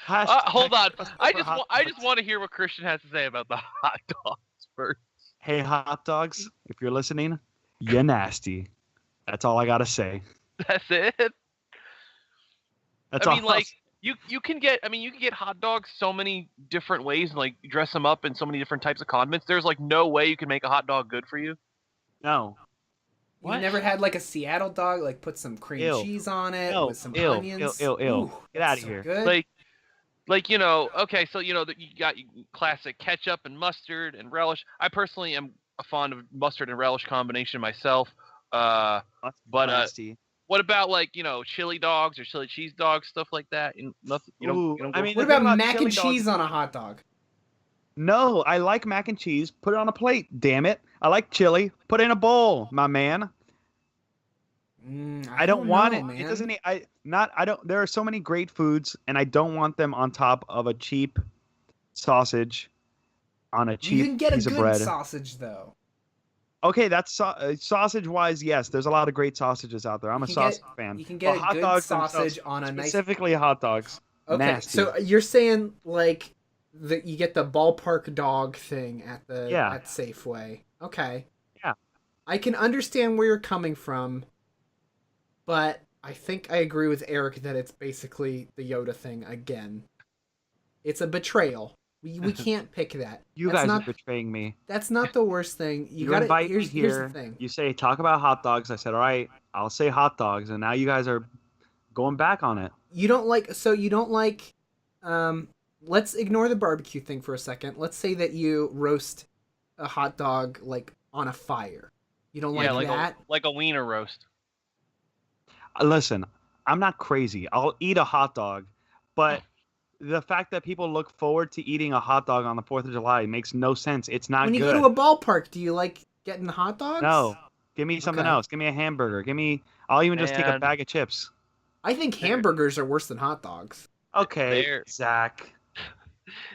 Hold on. Justice I for just hot I just dogs. want to hear what Christian has to say about the hot dogs first. Hey, hot dogs, if you're listening, you're nasty. That's all I gotta say. That's it. That's I mean, all. like you can get hot dogs so many different ways and like dress them up in so many different types of condiments. There's like no way you can make a hot dog good for you. No. You've What? never had like a Seattle dog, like put some cream Ew. cheese on it Ew. with some Ew. onions. Ew. Ew. Ew. Ooh, Get that's outta so here. Good. Like okay, so you got classic ketchup and mustard and relish. I personally am a fond of mustard and relish combination myself. That's But nasty. what about like chili dogs or chili cheese dogs, stuff like that? And nothing. Ooh, You don't I go mean, What the thing about about mac chili and dogs- cheese on a hot dog? No, I like mac and cheese. Put it on a plate. Damn it. I like chili. Put it in a bowl, my man. I don't want know, it. man. It doesn't. I don't. There are so many great foods, and I don't want them on top of a cheap sausage on a You cheap can get a piece of good bread. sausage though. Okay, that's sausage wise. Yes, there's a lot of great sausages out there. I'm You a can sausage get- fan. You can But get a hot good dogs sausage themselves, on a nice. specifically hot dogs. Okay, Nasty. so you're saying like that you get the ballpark dog thing at Yeah. at Safeway. Okay. Yeah. I can understand where you're coming from, but I think I agree with Eric that it's basically the Yoda thing again. It's a betrayal. We can't pick that. You That's guys not, are betraying me. That's not the worst thing. You gotta invite me here's here. the thing. You say talk about hot dogs. I said, all right, I'll say hot dogs, and now you guys are going back on it. You don't like let's ignore the barbecue thing for a second. Let's say that you roast a hot dog like on a fire. You don't like that? like a wiener roast. Listen, I'm not crazy. I'll eat a hot dog, but the fact that people look forward to eating a hot dog on the 4th of July makes no sense. It's not When you good. go to a ballpark, do you like getting hot dogs? No. Give me something Okay. else. Give me a hamburger. I'll even just take a Man. bag of chips. I think hamburgers are worse than hot dogs. Okay, There- Zach.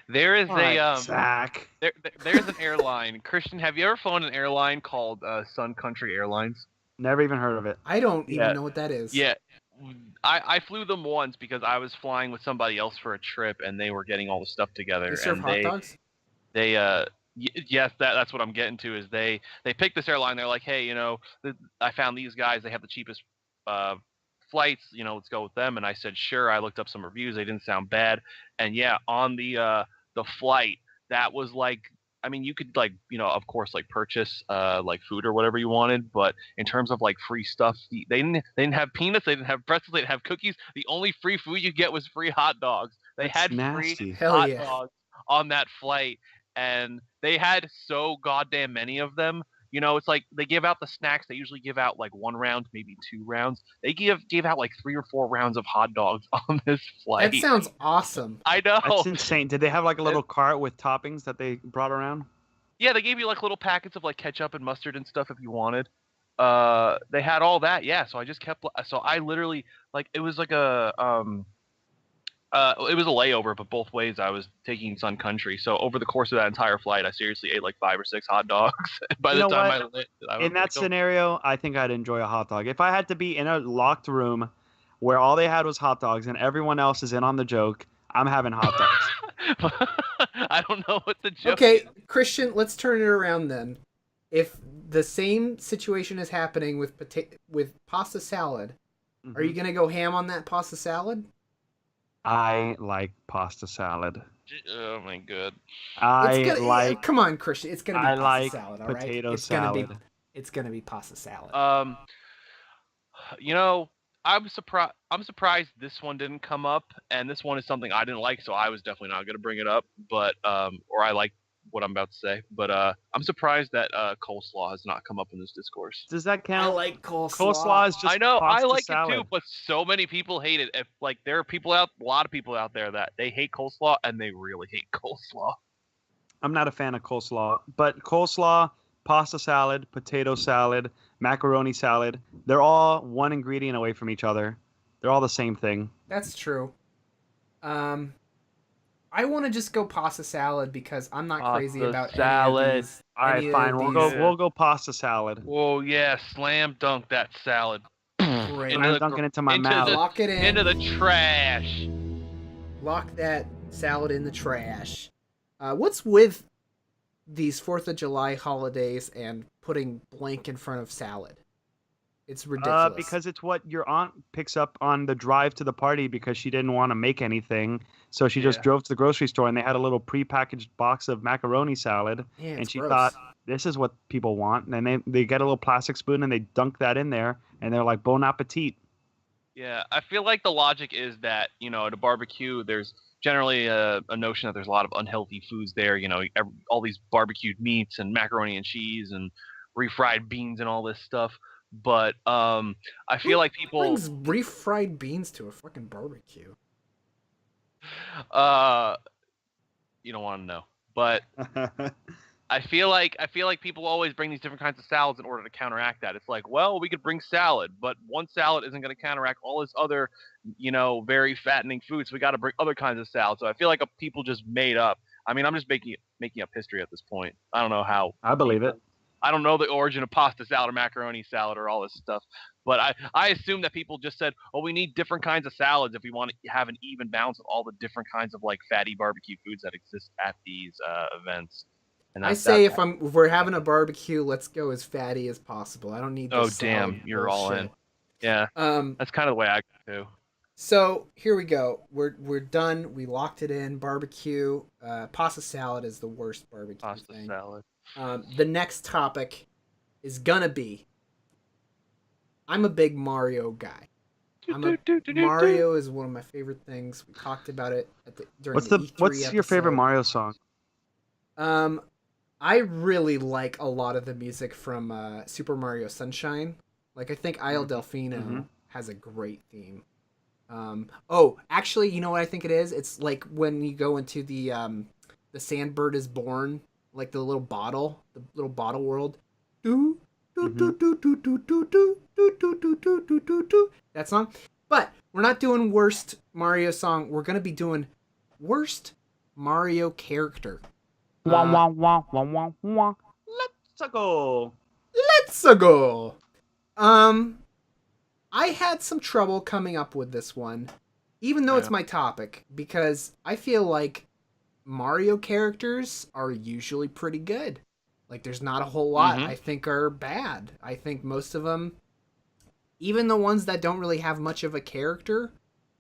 There is All right, a Zach. there's an airline. Christian, have you ever flown an airline called Sun Country Airlines? Never even heard of it. I don't Yeah. even know what that is. Yeah. I flew them once because I was flying with somebody else for a trip and they were getting all the stuff together. They serve and hot dogs? Yes, that's what I'm getting to is they picked this airline. They're like, hey, I found these guys. They have the cheapest flights. Let's go with them. And I said, sure. I looked up some reviews. They didn't sound bad. And yeah, on the flight, that was like, I mean, you could like, of course, like purchase like food or whatever you wanted. But in terms of like free stuff, they didn't have peanuts. They didn't have pretzels. They didn't have cookies. The only free food you get was free hot dogs. They That's had nasty. free Hell hot yeah. dogs on that flight. And they had so goddamn many of them. It's like they give out the snacks. They usually give out like 1 round, maybe 2 rounds. They gave out like 3 or 4 rounds of hot dogs on this flight. That sounds awesome. I know. That's insane. Did they have like a little cart with toppings that they brought around? Yeah, they gave you like little packets of like ketchup and mustard and stuff if you wanted. They had all that. Yeah, so I just kept. So I literally like it was like it was a layover, but both ways I was taking Sun Country. So over the course of that entire flight, I seriously ate like 5 or 6 hot dogs. By You the know time what? I In that like, scenario, I think I'd enjoy a hot dog. If I had to be in a locked room where all they had was hot dogs and everyone else is in on the joke, I'm having hot dogs. I don't know what the joke. Okay, Christian, let's turn it around then. If the same situation is happening with pasta salad, are you going to go ham on that pasta salad? I like pasta salad. Oh my god. Come on, Christian. It's gonna be I pasta like salad, all right? potato It's salad. gonna be pasta salad. I'm surprised. I'm surprised this one didn't come up, and this one is something I didn't like, so I was definitely not going to bring it up. But or I like what I'm about to say, but I'm surprised that coleslaw has not come up in this discourse. Does that I count? like Coleslaw is just I know I pasta like salad. it too, but so many people hate it. If like there are a lot of people out there that they hate coleslaw and they really hate coleslaw. I'm not a fan of coleslaw, but coleslaw, pasta salad, potato salad, macaroni salad, they're all one ingredient away from each other. They're all the same thing. That's true. I want to just go pasta salad because I'm not crazy Pasta about salad. any of these. All right, any fine. of We'll these go pasta salad. Whoa, yeah, slam dunk that salad. Great. I'm dunking it into my mouth. Lock it in. Into the trash. Lock that salad in the trash. What's with these 4th of July holidays and putting blank in front of salad? It's ridiculous. Because it's what your aunt picks up on the drive to the party because she didn't want to make anything. So she just Yeah. drove to the grocery store and they had a little prepackaged box of macaroni salad. Yeah, And it's she gross. thought, this is what people want. And they get a little plastic spoon and they dunk that in there. And they're like, bon appetit. Yeah, I feel like the logic is that, at a barbecue, there's generally a notion that there's a lot of unhealthy foods there. All these barbecued meats and macaroni and cheese and refried beans and all this stuff. But I feel like people, brings refried beans to a fucking barbecue. you don't want to know. But I feel like people always bring these different kinds of salads in order to counteract that. It's like, well, we could bring salad, but one salad isn't going to counteract all this other, very fattening food. So we got to bring other kinds of salad. So I feel like people just made up. I mean, I'm just making up history at this point. I don't know how. I believe it. I don't know the origin of pasta salad or macaroni salad or all this stuff, but I assume that people just said, "Oh, we need different kinds of salads if we want to have an even balance of all the different kinds of like fatty barbecue foods that exist at these events." And I say if we're having a barbecue, let's go as fatty as possible. I don't need this oh salad damn, you're all in. bullshit. Yeah, that's kind of the way I go too. So here we go. We're done. We locked it in. Barbecue. Pasta salad is the worst barbecue Pasta thing. salad. The next topic is gonna be. I'm a big Mario guy. Mario is one of my favorite things. We talked about it during the E3 What's your favorite episode. Mario song? I really like a lot of the music from Super Mario Sunshine. Like I think Isle Delfino has a great theme. Actually, you know what I think it is? It's like when you go into the Sandbird is Born, like the little bottle world. That song. But we're not doing worst Mario song. We're gonna be doing worst Mario character. Wah, wah, wah, wah, wah, wah. Let's go. Let's go. I had some trouble coming up with this one, even though it's my topic, because I feel like Mario characters are usually pretty good. Like, there's not a whole lot I think are bad. I think most of them, even the ones that don't really have much of a character,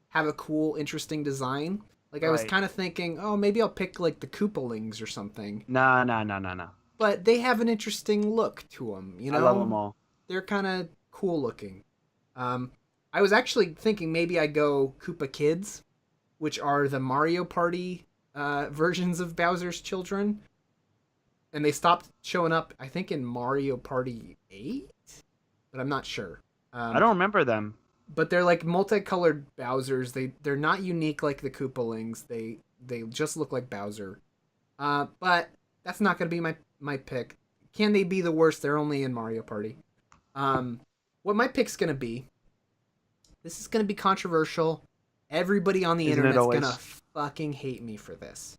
have a cool, interesting design. Like, I was kind of thinking, oh, maybe I'll pick, like, the Koopalings or something. No. But they have an interesting look to them, you know? I love them all. They're kind of cool looking. I was actually thinking maybe I go Koopa Kids, which are the Mario Party versions of Bowser's Children. And they stopped showing up, I think, in Mario Party 8? But I'm not sure. I don't remember them. But they're like multicolored Bowsers. They're not unique like the Koopalings. They just look like Bowser. But that's not going to be my pick. Can they be the worst? They're only in Mario Party. What my pick's going to be, this is going to be controversial. Everybody on the internet's going to fucking hate me for this.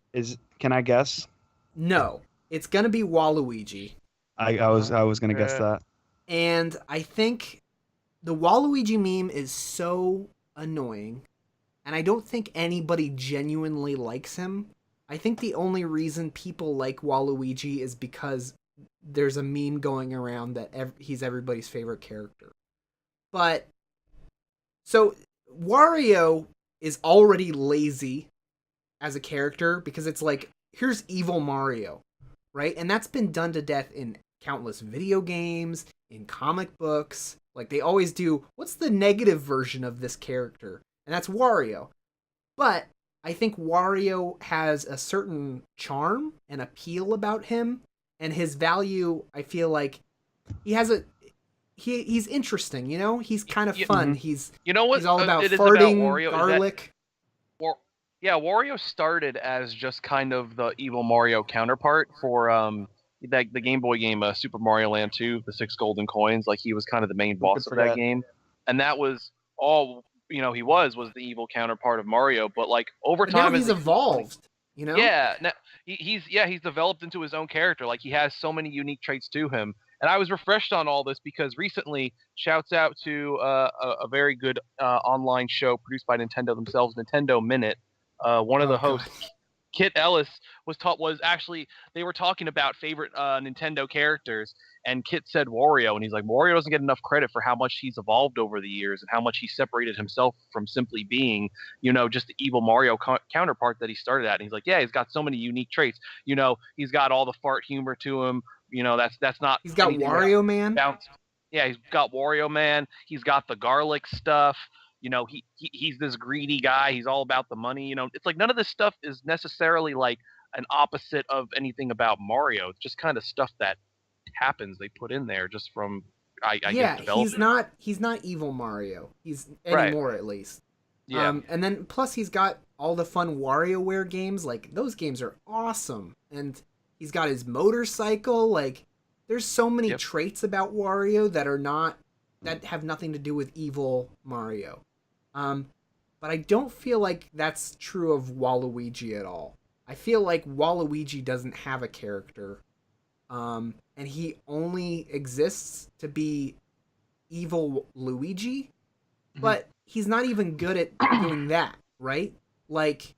Can I guess? No. It's going to be Waluigi. I was going to guess that. And I think the Waluigi meme is so annoying, and I don't think anybody genuinely likes him. I think the only reason people like Waluigi is because there's a meme going around that he's everybody's favorite character. But, so, Wario is already lazy as a character, because it's like, here's evil Mario, right? And that's been done to death in countless video games, in comic books. Like they always do, what's the negative version of this character? And that's Wario. But I think Wario has a certain charm and appeal about him, and his value, I feel like he's interesting, you know? He's kind of fun. He's You know what he's all about it is farting, about Wario garlic. Yeah, Wario started as just kind of the evil Mario counterpart for the Game Boy game Super Mario Land 2, the 6 golden coins. Like he was kind of the main boss of that game, and that was all he was the evil counterpart of Mario. But like over But time, now he's evolved, you know? Yeah, he's developed into his own character. Like he has so many unique traits to him. And I was refreshed on all this because recently, shouts out to a very good online show produced by Nintendo themselves, Nintendo Minute. One of the hosts, God. Kit Ellis, was actually they were talking about favorite Nintendo characters, and Kit said Wario, and he's like, Wario doesn't get enough credit for how much he's evolved over the years and how much he separated himself from simply being, just the evil Mario counterpart that he started at. And he's like, yeah, he's got so many unique traits. He's got all the fart humor to him. That's not. He's got Wario Man. Yeah, he's got Wario Man. He's got the garlic stuff. He's this greedy guy. He's all about the money. It's like none of this stuff is necessarily like an opposite of anything about Mario. It's just kind of stuff that happens. They put in there just from I guess development. He's not evil Mario. He's Right. anymore at least. Yeah. And then plus he's got all the fun WarioWare games. Like those games are awesome. And he's got his motorcycle. Like there's so many Yep. traits about Wario that have nothing to do with evil Mario. But I don't feel like that's true of Waluigi at all. I feel like Waluigi doesn't have a character. And he only exists to be evil Luigi, but he's not even good at doing that, right? Like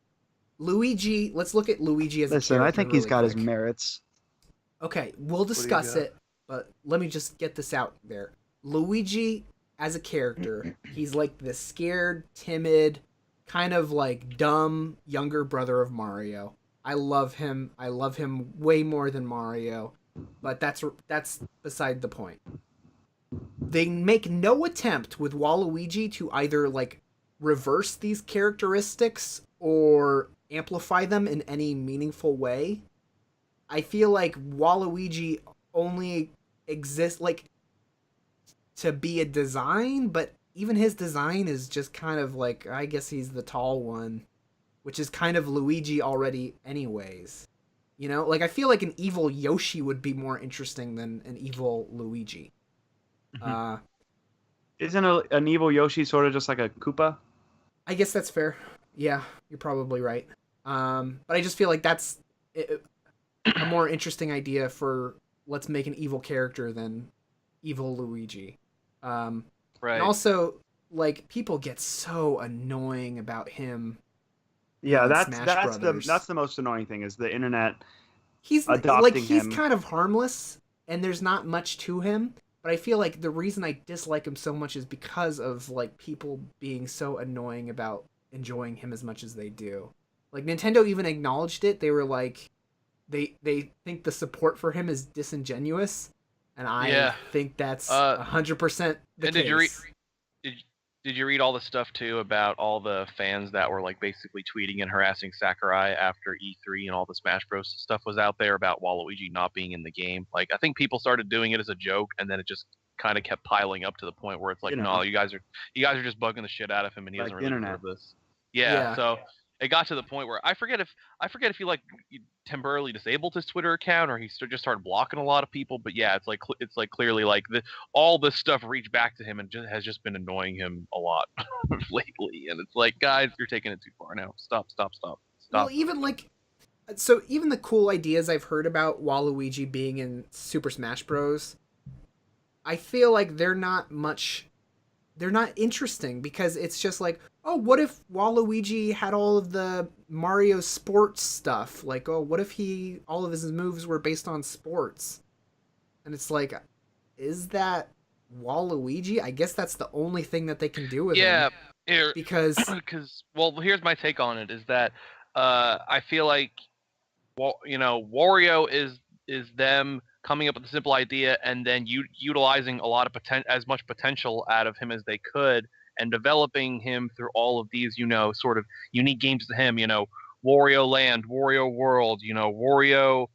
Luigi, let's look at Luigi as a character. Listen, I think he's really got his quick. merits. Okay, we'll discuss got? it, but let me just get this out there. Luigi as a character, he's like the scared, timid, kind of like dumb younger brother of Mario. I love him. I love him way more than Mario, but that's beside the point. They make no attempt with Waluigi to either like reverse these characteristics or amplify them in any meaningful way. I feel like Waluigi only exists like to be a design, but even his design is just kind of like, I guess he's the tall one, which is kind of Luigi already anyways. Like I feel like an evil Yoshi would be more interesting than an evil Luigi. Isn't an evil Yoshi sort of just like a Koopa? I guess that's fair. Yeah, you're probably right. But I just feel like that's a more interesting idea for let's make an evil character than evil Luigi. Right. And also, like, people get so annoying about him. Yeah, in that's Smash Brothers. that's the most annoying thing is the internet. He's adopting he's him. kind of harmless, and there's not much to him. But I feel like the reason I dislike him so much is because of like people being so annoying about enjoying him as much as they do. Like Nintendo even acknowledged it. They were like, they think the support for him is disingenuous, and I think that's 100% the And case. did you read all the stuff too about all the fans that were like basically tweeting and harassing Sakurai after E3 and all the Smash Bros stuff was out there about Waluigi not being in the game? Like I think people started doing it as a joke, and then it just kind of kept piling up to the point where it's like, no, you guys are just bugging the shit out of him, and he Like doesn't really internet. deserve this. Yeah. So it got to the point where I forget if he like temporarily disabled his Twitter account or he just started blocking a lot of people. But yeah, it's like clearly like all this stuff reached back to him and has just been annoying him a lot lately. And it's like, guys, you're taking it too far now. Stop. Well, even even the cool ideas I've heard about Waluigi being in Super Smash Bros. I feel like they're not interesting because it's just like, oh, what if Waluigi had all of the Mario sports stuff? Like, oh, what if all of his moves were based on sports? And it's like, is that Waluigi? I guess that's the only thing that they can do with him. Yeah, because well, here's my take on it: is that I feel like, Wario is them coming up with a simple idea and then utilizing a lot of as much potential out of him as they could, and developing him through all of these, sort of unique games to him. Wario Land, Wario World, WarioWare.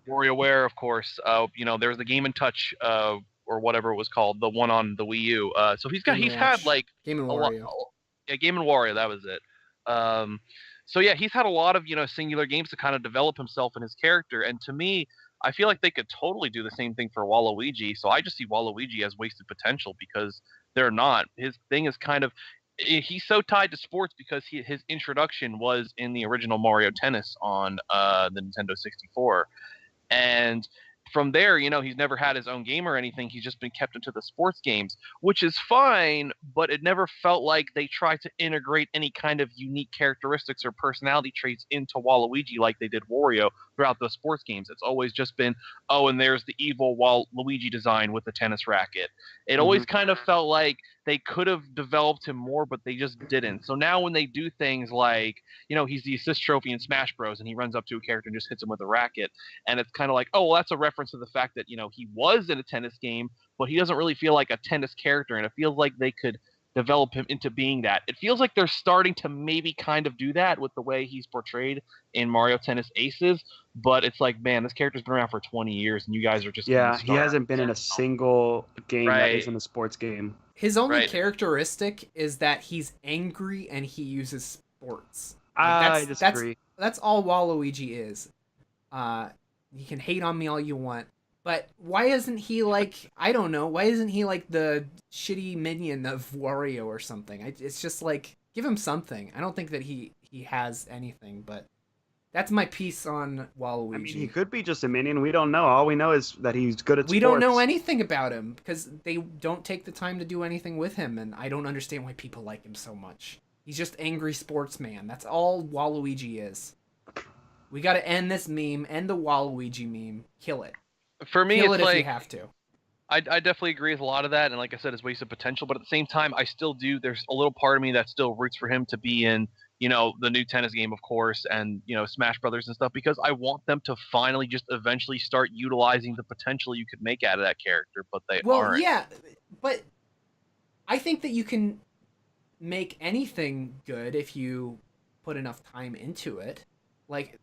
WarioWare, of course. There was the Game and Touch, or whatever it was called, the one on the Wii U. So he's had like Game and a lot. Wario. Yeah, Game and Wario, that was it. So yeah, he's had a lot of singular games to kind of develop himself and his character. And to me, I feel like they could totally do the same thing for Waluigi. So I just see Waluigi as wasted potential because they're not. His thing is kind of, he's so tied to sports because his introduction was in the original Mario Tennis on the Nintendo 64, and from there, he's never had his own game or anything. He's just been kept into the sports games, which is fine, but it never felt like they tried to integrate any kind of unique characteristics or personality traits into Waluigi like they did Wario throughout the sports games. It's always just been, oh, and there's the evil Waluigi design with the tennis racket. It always kind of felt like they could have developed him more, but they just didn't. So now when they do things like, he's the assist trophy in Smash Bros. And he runs up to a character and just hits him with a racket, and it's kind of like, oh, well, that's a reference to the fact that, he was in a tennis game, but he doesn't really feel like a tennis character, and it feels like they could develop him into being that. It feels like they're starting to maybe kind of do that with the way he's portrayed in Mario Tennis Aces, but it's like, man, this character's been around for 20 years, and you guys are just he hasn't been in a single game that isn't a sports game. His only characteristic is that he's angry and he uses sports. I disagree. That's all Waluigi is. You can hate on me all you want, but why isn't he like, I don't know, why isn't he like the shitty minion of Wario or something? It's just like, give him something. I don't think that he has anything, but that's my piece on Waluigi. I mean, he could be just a minion. We don't know. All we know is that he's good at sports. We don't know anything about him because they don't take the time to do anything with him, and I don't understand why people like him so much. He's just angry sportsman. That's all Waluigi is. We got to end this meme, end the Waluigi meme, kill it. For me, kill it's it like, if you have to. I definitely agree with a lot of that, and like I said, it's wasted potential. But at the same time, I still do. There's a little part of me that still roots for him to be in, the new tennis game, of course, and Smash Brothers and stuff, because I want them to finally just eventually start utilizing the potential you could make out of that character. But they aren't. Well, yeah, but I think that you can make anything good if you put enough time into it. Like,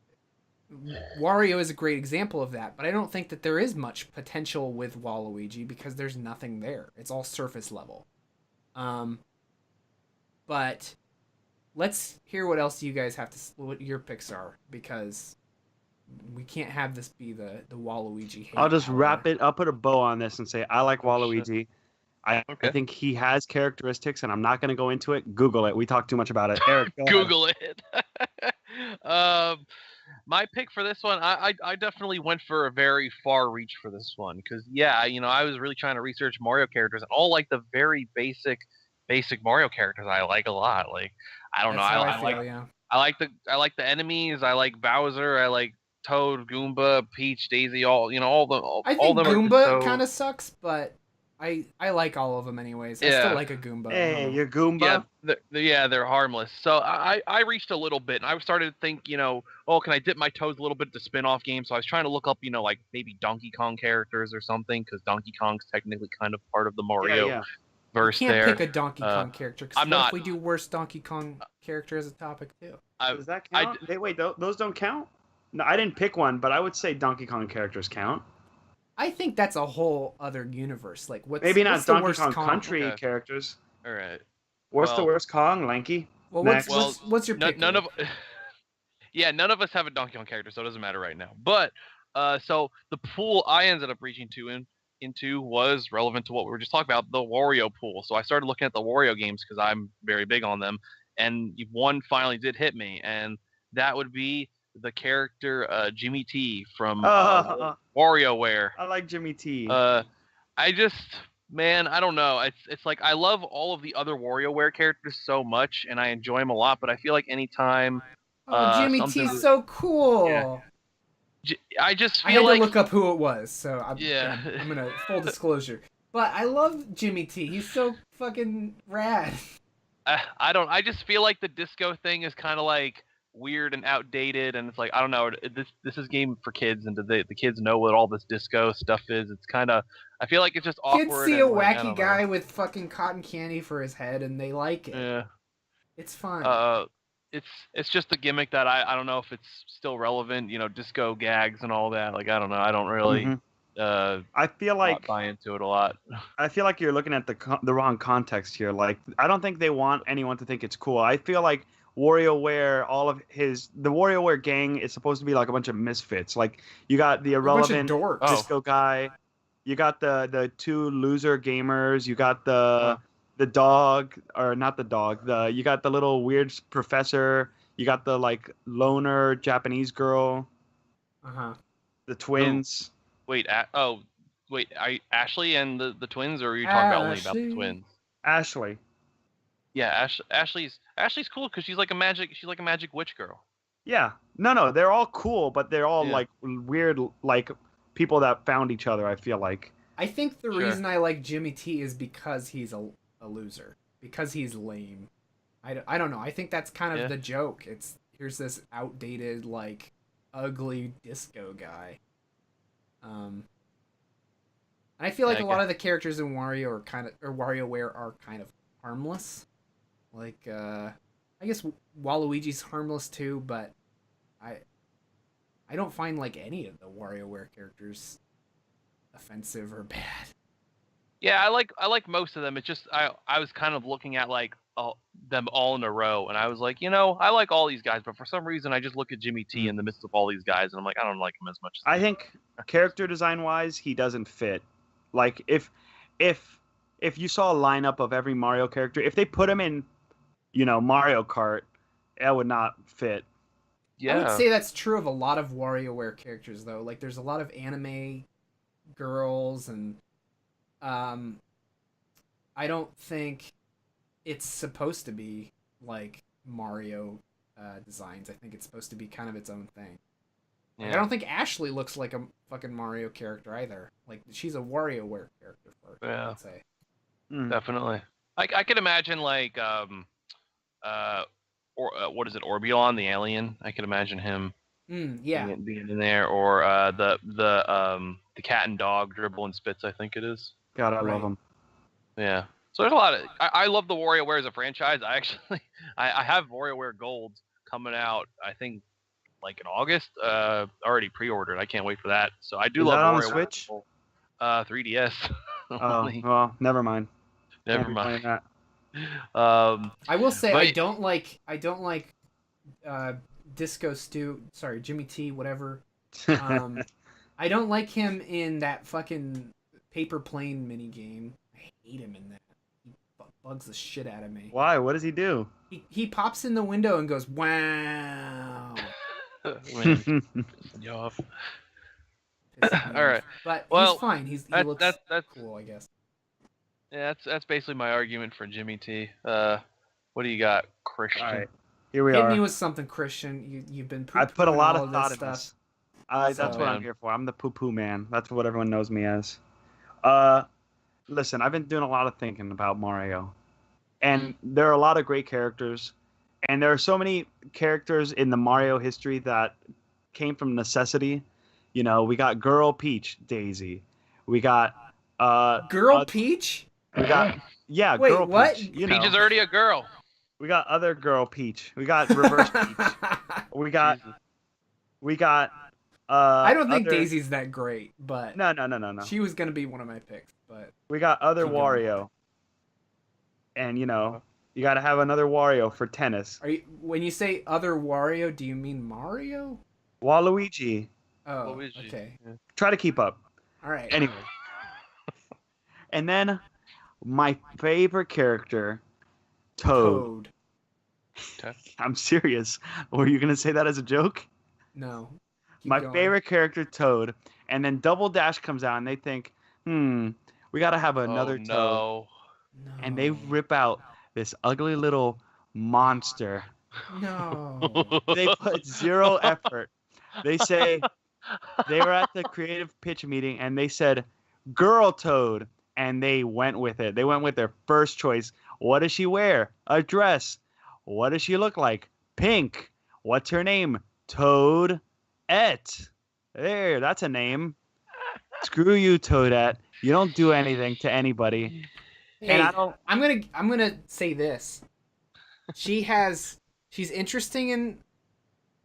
Wario is a great example of that, but I don't think that there is much potential with Waluigi because there's nothing there. It's all surface level. But let's hear what else you guys have to, what your picks are, because we can't have this be the Waluigi hate. I'll just hour. wrap it. I'll put a bow on this and say I like Waluigi. I think he has characteristics, and I'm not going to go into it. Google it. We talk too much about it. Eric, Google it. My pick for this one, I definitely went for a very far reach for this one because, I was really trying to research Mario characters, and all like the very basic Mario characters I like a lot. Like, I don't know, I like the enemies. I like Bowser. I like Toad, Goomba, Peach, Daisy. All I think Goomba kind of sucks, but I like all of them anyways. I still like a Goomba. Hey, you're Goomba. Yeah, they're harmless. So I reached a little bit, and I started to think, can I dip my toes a little bit to spin-off games? So I was trying to look up, like maybe Donkey Kong characters or something, because Donkey Kong's technically kind of part of the Mario verse there. You can't pick a Donkey Kong character, because if we do worst Donkey Kong character as a topic, too? Does that count? Wait, those don't count? No, I didn't pick one, but I would say Donkey Kong characters count. I think that's a whole other universe. Like, maybe not what's Donkey the Kong worst Country characters. All right. What's the worst Kong? Lanky. Well, what's your pick? None of us have a Donkey Kong character, so it doesn't matter right now. But so the pool I ended up reaching into was relevant to what we were just talking about, the Wario pool. So I started looking at the Wario games because I'm very big on them, and one finally did hit me, and that would be the character Jimmy T from WarioWare. I like Jimmy T. I don't know. It's like I love all of the other WarioWare characters so much, and I enjoy them a lot. But I feel like anytime, Jimmy T's so cool. Yeah. I just feel I had like to look up who it was, so I'm gonna full disclosure. But I love Jimmy T. He's so fucking rad. I just feel like the disco thing is kind of like weird and outdated, and it's like I don't know. This is game for kids, and do the kids know what all this disco stuff is? It's kind of I feel like it's just Kids awkward see a and like I wacky don't guy know. with fucking cotton candy for his head, and they like it. Yeah. It's fun. Uh, it's just a gimmick that I don't know if it's still relevant. You know, disco gags and all that. Like I don't know. I don't really Mhm. I feel not like buy into it a lot. you're looking at the wrong context here. Like, I don't think they want anyone to think it's cool. I feel like WarioWare, the WarioWare gang is supposed to be like a bunch of misfits. Like, you got the They're a bunch of irrelevant dorks. Oh. disco guy, you got the two loser gamers, you got the dog, or not the dog. You got the little weird professor, you got the like loner Japanese girl, Uh-huh. the twins. Wait, Ashley and the twins, or are you talking about only about the Ashley. twins? Ashley. Yeah, Ashley's cool because she's like a magic witch girl. Yeah. No, they're all cool, but they're all Yeah. like weird, like people that found each other, I feel like. I think the Sure. reason I like Jimmy T is because he's a loser. Because he's lame. I don't know. I think that's kind of Yeah. the joke. Here's this outdated, like, ugly disco guy. And I feel like Yeah, a lot of the characters in WarioWare are kind of harmless. Like, I guess Waluigi's harmless too, but I don't find like any of the WarioWare characters offensive or bad. Yeah, I like most of them. It's just I was kind of looking at like them all in a row, and I was like, I like all these guys, but for some reason I just look at Jimmy T in the midst of all these guys, and I'm like, I don't like him as much. I think character design wise, he doesn't fit. Like, if you saw a lineup of every Mario character, if they put him in, Mario Kart, that would not fit. Yeah, I would say that's true of a lot of WarioWare characters, though. Like, there's a lot of anime girls, and I don't think it's supposed to be like Mario designs. I think it's supposed to be kind of its own thing. Like, I don't think Ashley looks like a fucking Mario character either. Like, she's a WarioWare character first, Yeah. I'd say. Definitely. I could imagine like what is it, Orbulon the alien? I could imagine him Yeah. being in there, or the cat and dog Dribble and Spitz, I think it is. God, I Right. love him. Yeah. So there's a lot of I love the WarioWare as a franchise. I actually I have WarioWare Gold coming out, I think like in August. Already pre-ordered. I can't wait for that. So I do Is love that on the WarioWare Switch? Gold. 3DS. Oh, Only. well, never mind. Never Can't be playing mind. that. I will say But- I don't like Disco Stu, sorry, Jimmy T, whatever. I don't like him in that fucking paper plane mini game. I hate him in that. He bugs the shit out of me. Why? What does he do? He pops in the window and goes, "Wow." Man, pissing you off. Pisses me All right. off. But Well, he's fine. He looks that's cool, I guess. yeah, that's basically my argument for Jimmy T. What do you got, Christian? All right, here we Hit are. me with something, Christian. You've been I put a poo-pooing lot all of thought this in this. stuff. That's So- what I'm here for. I'm the poo-poo man. That's what everyone knows me as. Listen, I've been doing a lot of thinking about Mario, and there are a lot of great characters, and there are so many characters in the Mario history that came from necessity. We got Girl Peach, Daisy. We got Girl Peach? we got Wait, Girl what? Peach. Peach is already a girl. We got other Girl Peach. We got Reverse Peach. We got I don't think other- Daisy's that great, but No. she was gonna be one of my picks. But We got other Keep going. Wario. And you got to have another Wario for tennis. when you say other Wario, do you mean Mario? Waluigi. Oh, Luigi. okay. Yeah. Try to keep up. All right. Anyway. And then my favorite character, Toad. I'm serious. Were you going to say that as a joke? No. Keep My going. favorite character, Toad. And then Double Dash comes out and they think, we got to have another Toad. No. No. And they rip out this ugly little monster. No. They put zero effort. They say they were at the creative pitch meeting and they said, Girl Toad. And they went with it. They went with their first choice. What does she wear? A dress. What does she look like? Pink. What's her name? Toadette. There, that's a name. Screw you, Toadette. You don't do anything to anybody. Hey, And I don't. I'm gonna say this. She's interesting in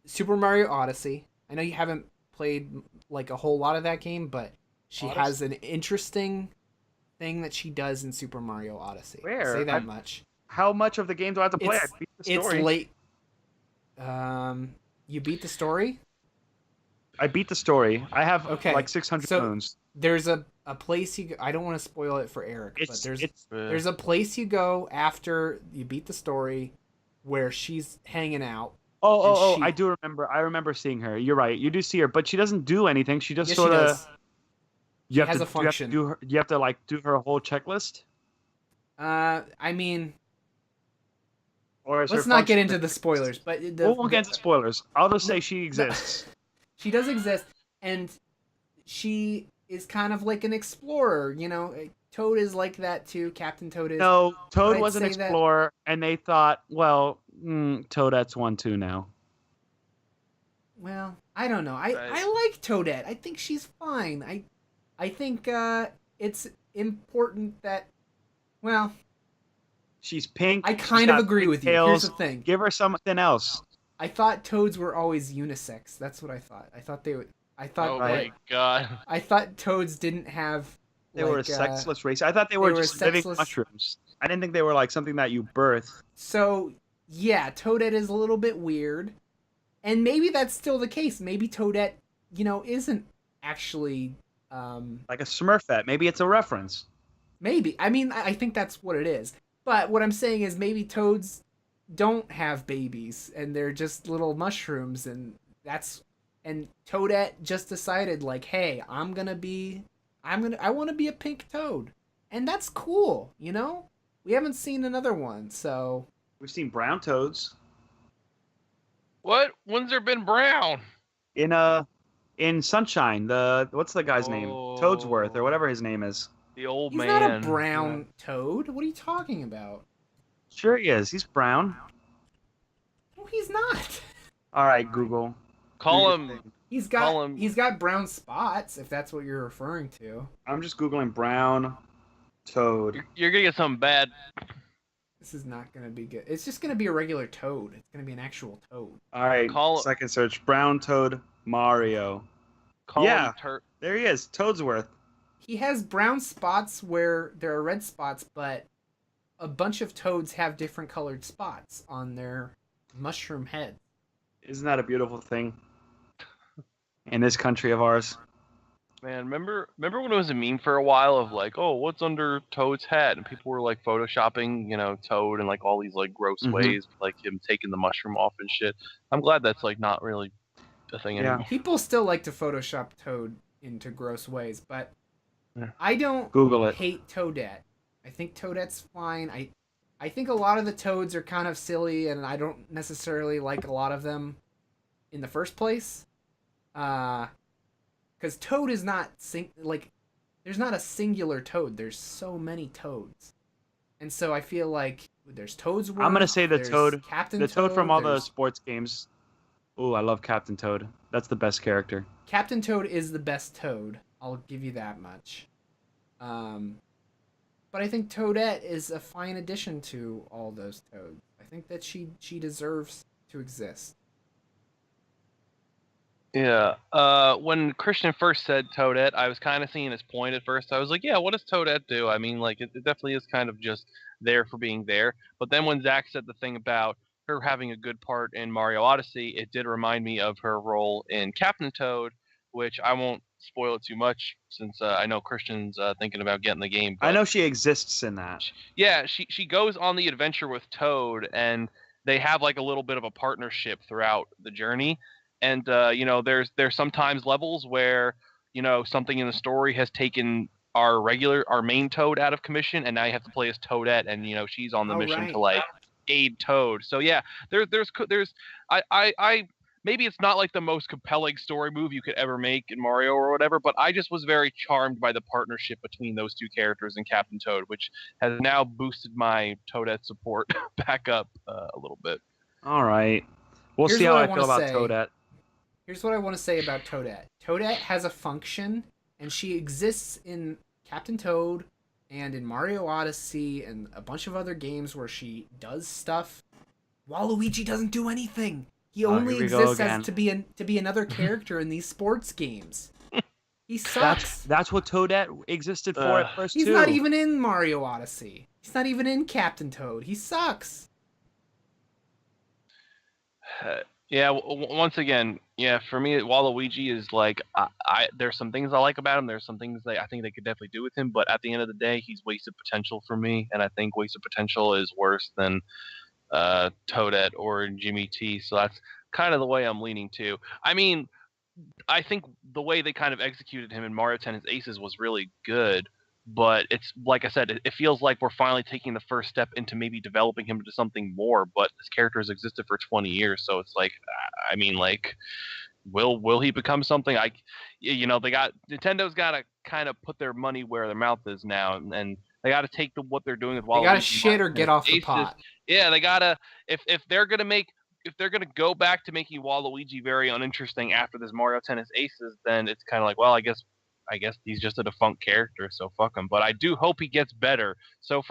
Super Mario Odyssey. I know you haven't played like a whole lot of that game, but she has an interesting thing that she does in Super Mario Odyssey. Where? I'll say that much. How much of the game do I have to play? I beat the It's story. late. You beat the story? I beat the story. I have Okay, like 600 so moons. There's a place you go, I don't want to spoil it for Eric, but there's a place you go after you beat the story where she's hanging out. Oh, I do remember. I remember seeing her. You're right. You do see her, but she doesn't do anything. She just Yes, sort she of. does. She has a function. You have to like do her whole checklist. I mean, Or is let's her not get function- into the spoilers, but We won't get into spoilers. I'll just say she exists. She does exist, and she is kind of like an explorer. Toad is like that too. Captain Toad is. No, Toad I'd was an say that- explorer, and they thought, well, Toadette's one too now. Well, I don't know. I like Toadette. I think she's fine. I think it's important that. Well, She's pink. I she's kind of got agree with you. pigtails. Here's the thing. Give her something else. I thought toads were always unisex. That's what I thought. I thought they would. I thought. Oh that, my god. I thought toads didn't have. They were a sexless race. I thought they were just living sexless- mushrooms. I didn't think they were like something that you birth. So yeah, Toadette is a little bit weird, and maybe that's still the case. Maybe Toadette, isn't actually. Like a Smurfette. Maybe it's a reference. Maybe. I mean, I think that's what it is. But what I'm saying is maybe toads don't have babies and they're just little mushrooms, and Toadette just decided like, hey, I want to be a pink toad. And that's cool, We haven't seen another one, so We've seen brown toads What? When's there been brown? in Sunshine. What's the guy's name? Toadsworth or whatever his name is. The old he's man. not a brown toad. What are you talking about? Sure he is. He's brown. No, he's not. All right, Google. Call Do your him. thing. He's got brown spots, if that's what you're referring to. I'm just Googling brown toad. You're gonna get something bad. This is not going to be good. It's just going to be a regular toad. It's going to be an actual toad. All right, Call- second search. Brown toad Mario. Call Yeah. him There he is. Toadsworth. He has brown spots where there are red spots, but a bunch of toads have different colored spots on their mushroom head. Isn't that a beautiful thing? In this country of ours. Man, remember when it was a meme for a while of like, oh, what's under Toad's hat? And people were like photoshopping, Toad in like all these like gross Mhm. ways, like him taking the mushroom off and shit. I'm glad that's like not really a thing Yeah. anymore. People still like to Photoshop Toad into gross ways, but Yeah. I don't Google it. hate Toadette. I think Toadette's fine. I think a lot of the toads are kind of silly, and I don't necessarily like a lot of them in the first place. Because Toad is not there's not a singular Toad. There's so many Toads, and so I feel like there's Toadsworth. I'm gonna say the there's Toad. Captain The Toad from all the there's- sports games. Ooh, I love Captain Toad. That's the best character. Captain Toad is the best Toad. I'll give you that much. But I think Toadette is a fine addition to all those Toads. I think that she deserves to exist. Yeah. When Christian first said Toadette, I was kind of seeing his point at first. I was like, yeah, what does Toadette do? I mean, like, it definitely is kind of just there for being there. But then when Zach said the thing about her having a good part in Mario Odyssey, it did remind me of her role in Captain Toad, which I won't spoil it too much since I know Christian's thinking about getting the game. I but- know she exists in that. Yeah, she goes on the adventure with Toad, and they have like a little bit of a partnership throughout the journey. And there's sometimes levels where something in the story has taken our main Toad out of commission, and now you have to play as Toadette, and she's on the Oh, mission right. to like aid Toad. So yeah, there's I maybe it's not like the most compelling story move you could ever make in Mario or whatever, but I just was very charmed by the partnership between those two characters and Captain Toad, which has now boosted my Toadette support back up a little bit. All right. We'll Here's see how what I I feel wanna about say. Toadette. Here's what I want to say about Toadette. Toadette has a function, and she exists in Captain Toad and in Mario Odyssey and a bunch of other games where she does stuff. Waluigi doesn't do anything. He only Here we go exists again. as to be another character in these sports games. He sucks. That's what Toadette existed for at first He's too. not even in Mario Odyssey. He's not even in Captain Toad. He sucks. Yeah, once again, yeah, for me, Waluigi is like, there's some things I like about him. There's some things I think they could definitely do with him, but at the end of the day, he's wasted potential for me, and I think wasted potential is worse than Toadette or Jimmy T. So that's kind of the way I'm leaning to. I mean, I think the way they kind of executed him in Mario Tennis Aces was really good, but it's like I said, it feels like we're finally taking the first step into maybe developing him into something more. But this character has existed for 20 years, so it's like, I mean, like, will he become something? Nintendo's got to kind of put their money where their mouth is now, and they got to take what they're doing with Waluigi. They gotta shit or get off the pot. Yeah, they gotta if they're gonna go back to making Waluigi very uninteresting after this Mario Tennis Aces, then it's kind of like, well, I guess he's just a defunct character, so fuck him. But I do hope he gets better. So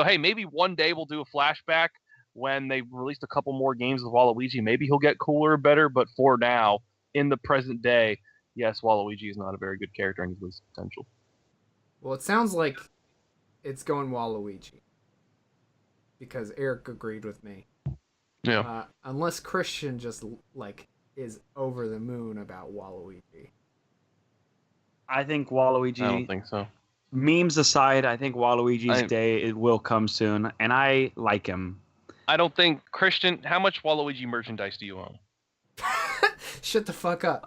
hey, maybe one day we'll do a flashback when they released a couple more games with Waluigi. Maybe he'll get cooler or better. But for now, in the present day, yes, Waluigi is not a very good character and he's wasted potential. Well, it sounds like it's going Waluigi because Eric agreed with me. Yeah. Unless Christian just like is over the moon about Waluigi. I think Waluigi. I don't think so. Memes aside, I think Waluigi's day it will come soon, and I like him. I don't think Christian. How much Waluigi merchandise do you own? Shut the fuck up.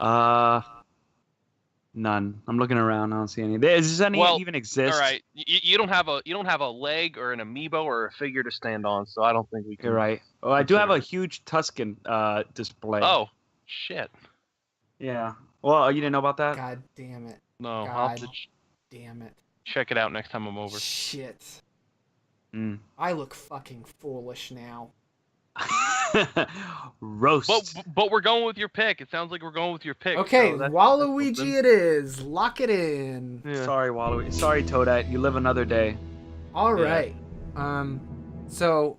None. I'm looking around. I don't see any. Does any even exist? All right. You don't have a leg or an amiibo or a figure to stand on, so I don't think we can. You're right. Oh, I do have a huge Tuscan display. Oh, shit. Yeah. Well, you didn't know about that? God damn it. No. God I'll have to damn it. check it out next time I'm over. Shit. Mm. I look fucking foolish now. Roast. But we're going with your pick. It sounds like we're going with your pick. Okay, so Waluigi it is. Lock it in. Yeah. Sorry, Waluigi. Sorry, Toadette. You live another day. All right. So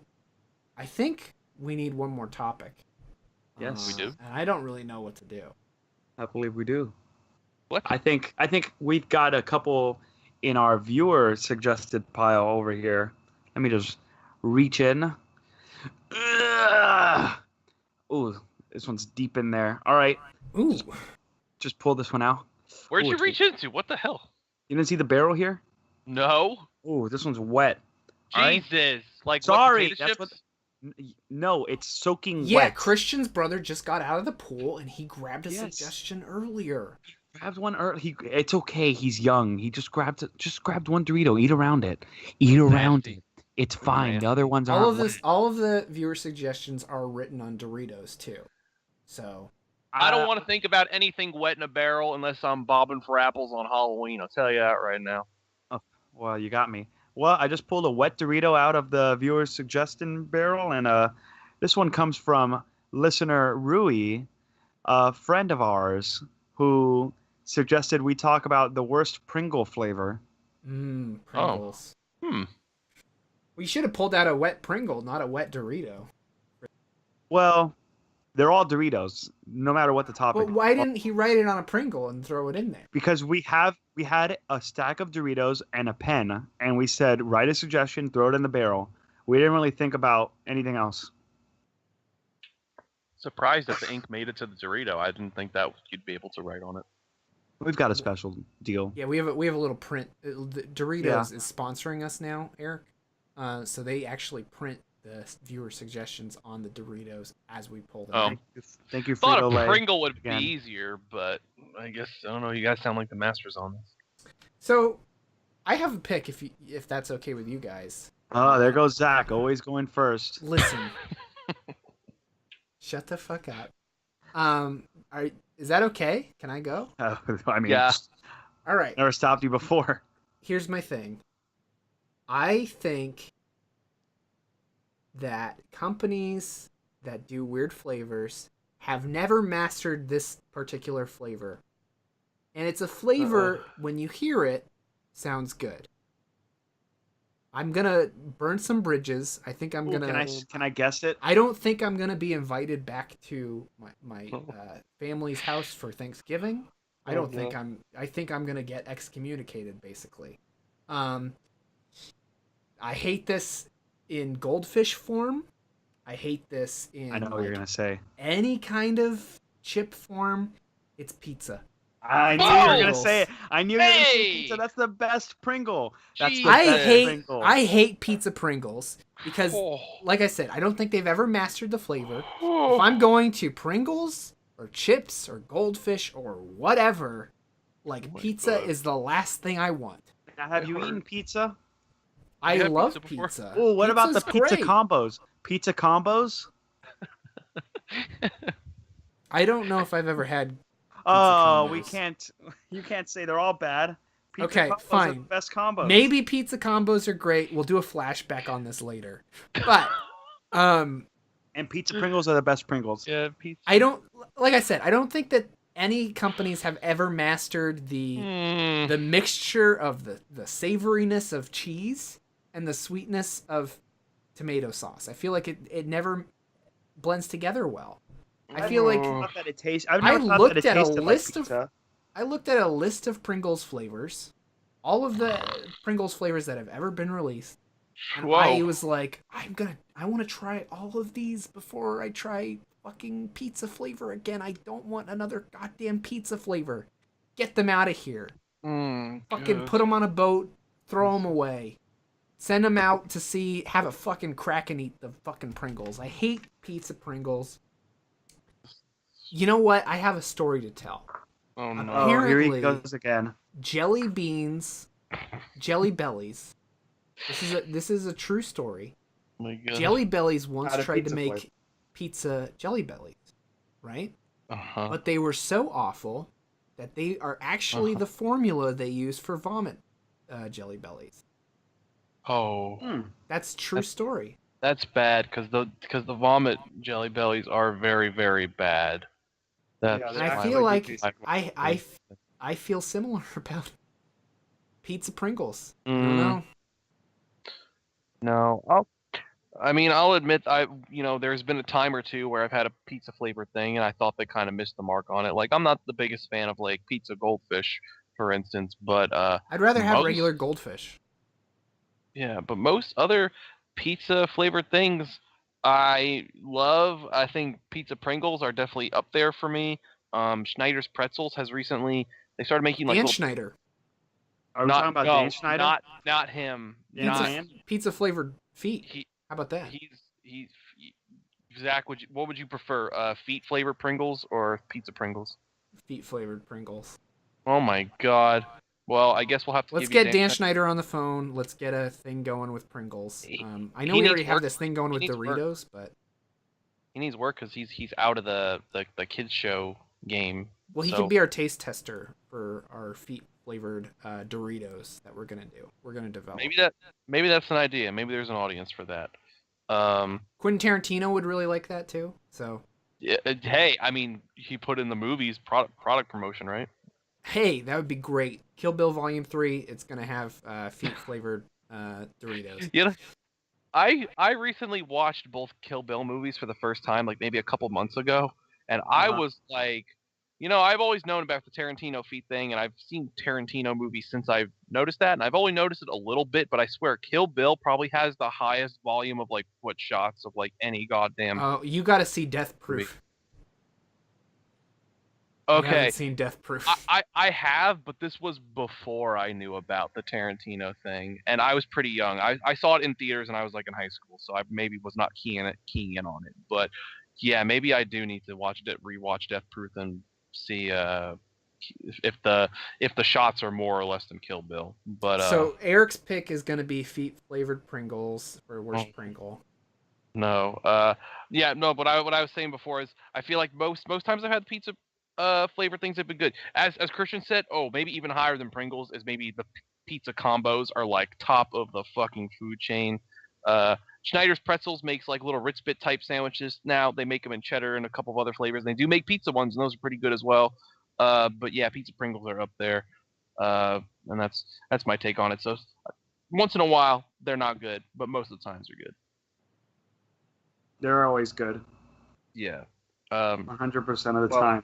I think we need one more topic. Yes, we do. And I don't really know what to do. I believe we do. What? I think we've got a couple in our viewer suggested pile over here. Let me just reach in. Ooh, this one's deep in there. All right. Ooh. Just pull this one out. Where'd Ooh, you reach into? What the hell? You didn't see the barrel here? No. Ooh, this one's wet. All right? Jesus. Like, Sorry, what, that's chips? No, it's soaking Yeah, wet. Christian's brother just got out of the pool and he grabbed a Yes. suggestion earlier. Grabbed one early. It's okay. He's young. He just grabbed one Dorito. Eat around it. Eat around Nasty. it. It's fine. Nasty. The other ones aren't. All of the viewer suggestions are written on Doritos too. So I don't want to think about anything wet in a barrel unless I'm bobbing for apples on Halloween. I'll tell you that right now. Well, you got me. Well, I just pulled a wet Dorito out of the viewer's suggestion barrel, and this one comes from listener Rui, a friend of ours, who suggested we talk about the worst Pringle flavor. Pringles. Oh. We should have pulled out a wet Pringle, not a wet Dorito. Well, they're all Doritos, no matter what the topic. But why didn't he write it on a Pringle and throw it in there? Because we had a stack of Doritos and a pen, and we said, write a suggestion, throw it in the barrel. We didn't really think about anything else. Surprised that the ink made it to the Dorito. I didn't think that you'd be able to write on it. We've got a special deal. Yeah, we have a little print. Doritos is sponsoring us now, Eric. So they actually print the viewer suggestions on the Doritos as we pull them. Oh. Thank you, Thought a Frito-Lay. Pringle would again. be easier, but I guess I don't know. You guys sound like the masters on this. So I have a pick if that's okay with you guys. Oh, there goes Zach, always going first. Listen. Shut the fuck up. Is that okay? Can I go? I mean, Yeah. All right. Never stopped you before. Here's my thing. I think that companies that do weird flavors have never mastered this particular flavor. And it's a flavor, when you hear it, sounds good. I'm gonna burn some bridges. I think I'm gonna. Can I guess it? I don't think I'm gonna be invited back to my family's house for Thanksgiving. I don't think I'm. I think I'm gonna get excommunicated, basically. I hate this in goldfish form. I hate this in. I know what you're gonna say. Any kind of chip form. It's pizza. I knew you were gonna say it. I knew you were gonna say pizza. That's the best Pringle. That's the best Pringle. I hate pizza Pringles because, like I said, I don't think they've ever mastered the flavor. If I'm going to Pringles or chips or goldfish or whatever, like pizza is the last thing I want. Now, have you eaten pizza? I love pizza. Oh, what about the pizza great. combos? Pizza combos? I don't know if I've ever had. Oh, we can't. You can't say they're all bad. Pizza okay, combos fine. Are the best combos. Maybe pizza combos are great. We'll do a flashback on this later. But, and pizza Pringles are the best Pringles. Yeah, pizza. I don't. Like I said, I don't think that any companies have ever mastered the mixture of the savoriness of cheese and the sweetness of tomato sauce. I feel like it never blends together well. I feel like that it tastes. I looked at a list of Pringles flavors, all of the Pringles flavors that have ever been released, and I was like, I want to try all of these before I try fucking pizza flavor again. I don't want another goddamn pizza flavor. Get them out of here. Fucking put them on a boat, throw them away, send them out to have a fucking crack and eat the fucking Pringles. I hate pizza Pringles. You know what? I have a story to tell. Oh no! Oh, here he goes again. Jelly beans, Jelly Bellies. This is a true story. Oh my God. Jelly Bellies once tried to make pizza Jelly Bellies, right? But they were so awful that they are actually the formula they use for vomit Jelly Bellies. Oh, that's true story. That's bad because the vomit Jelly Bellies are very, very bad. I feel like I feel similar about pizza Pringles. I don't know. No, I'll admit there's been a time or two where I've had a pizza flavored thing and I thought they kind of missed the mark on it. Like I'm not the biggest fan of like pizza goldfish, for instance, but I'd rather have regular goldfish. Yeah, but most other pizza flavored things I love. I think pizza Pringles are definitely up there for me. Schneider's Pretzels has recently they started making like Schneider. Are we talking about Dan Schneider? Not him. Pizza flavored feet. How about that? He's Zach. What would you prefer? Feet flavored Pringles or pizza Pringles? Feet flavored Pringles. Oh my God. Well, I guess we'll have to. Let's get Dan Schneider on the phone. Let's get a thing going with Pringles. I know we already have this thing going with Doritos, but he needs work because he's out of the kids show game. Well, he can be our taste tester for our feet flavored Doritos that we're gonna do. We're gonna develop. Maybe that's an idea. Maybe there's an audience for that. Quentin Tarantino would really like that too. So. Yeah. Hey, I mean, he put in the movies product promotion, right? Hey, that would be great. Kill Bill Volume 3, it's going to have feet-flavored Doritos. You know, I recently watched both Kill Bill movies for the first time, like maybe a couple months ago, and I was like, I've always known about the Tarantino feet thing, and I've seen Tarantino movies since I've noticed that, and I've only noticed it a little bit, but I swear Kill Bill probably has the highest volume of, like, foot shots of, like, any goddamn... Oh, you got to see Death Proof. Okay. I haven't seen Death Proof. I have, but this was before I knew about the Tarantino thing, and I was pretty young. I saw it in theaters, and I was like in high school, so I maybe was not keying in on it. But yeah, maybe I do need to rewatch Death Proof and see if the shots are more or less than Kill Bill. But so Eric's pick is going to be feet flavored Pringles for Worst Pringle. No, But what I was saying before is I feel like most times I've had pizza flavor things have been good. As Christian said, maybe even higher than Pringles is maybe the pizza combos are like top of the fucking food chain. Schneider's Pretzels makes like little Ritz Bit type sandwiches now. They make them in cheddar and a couple of other flavors. They do make pizza ones, and those are pretty good as well. But yeah, pizza Pringles are up there, and that's my take on it. So once in a while, they're not good, but most of the times they're good. They're always good. Yeah. 100% of the well, time.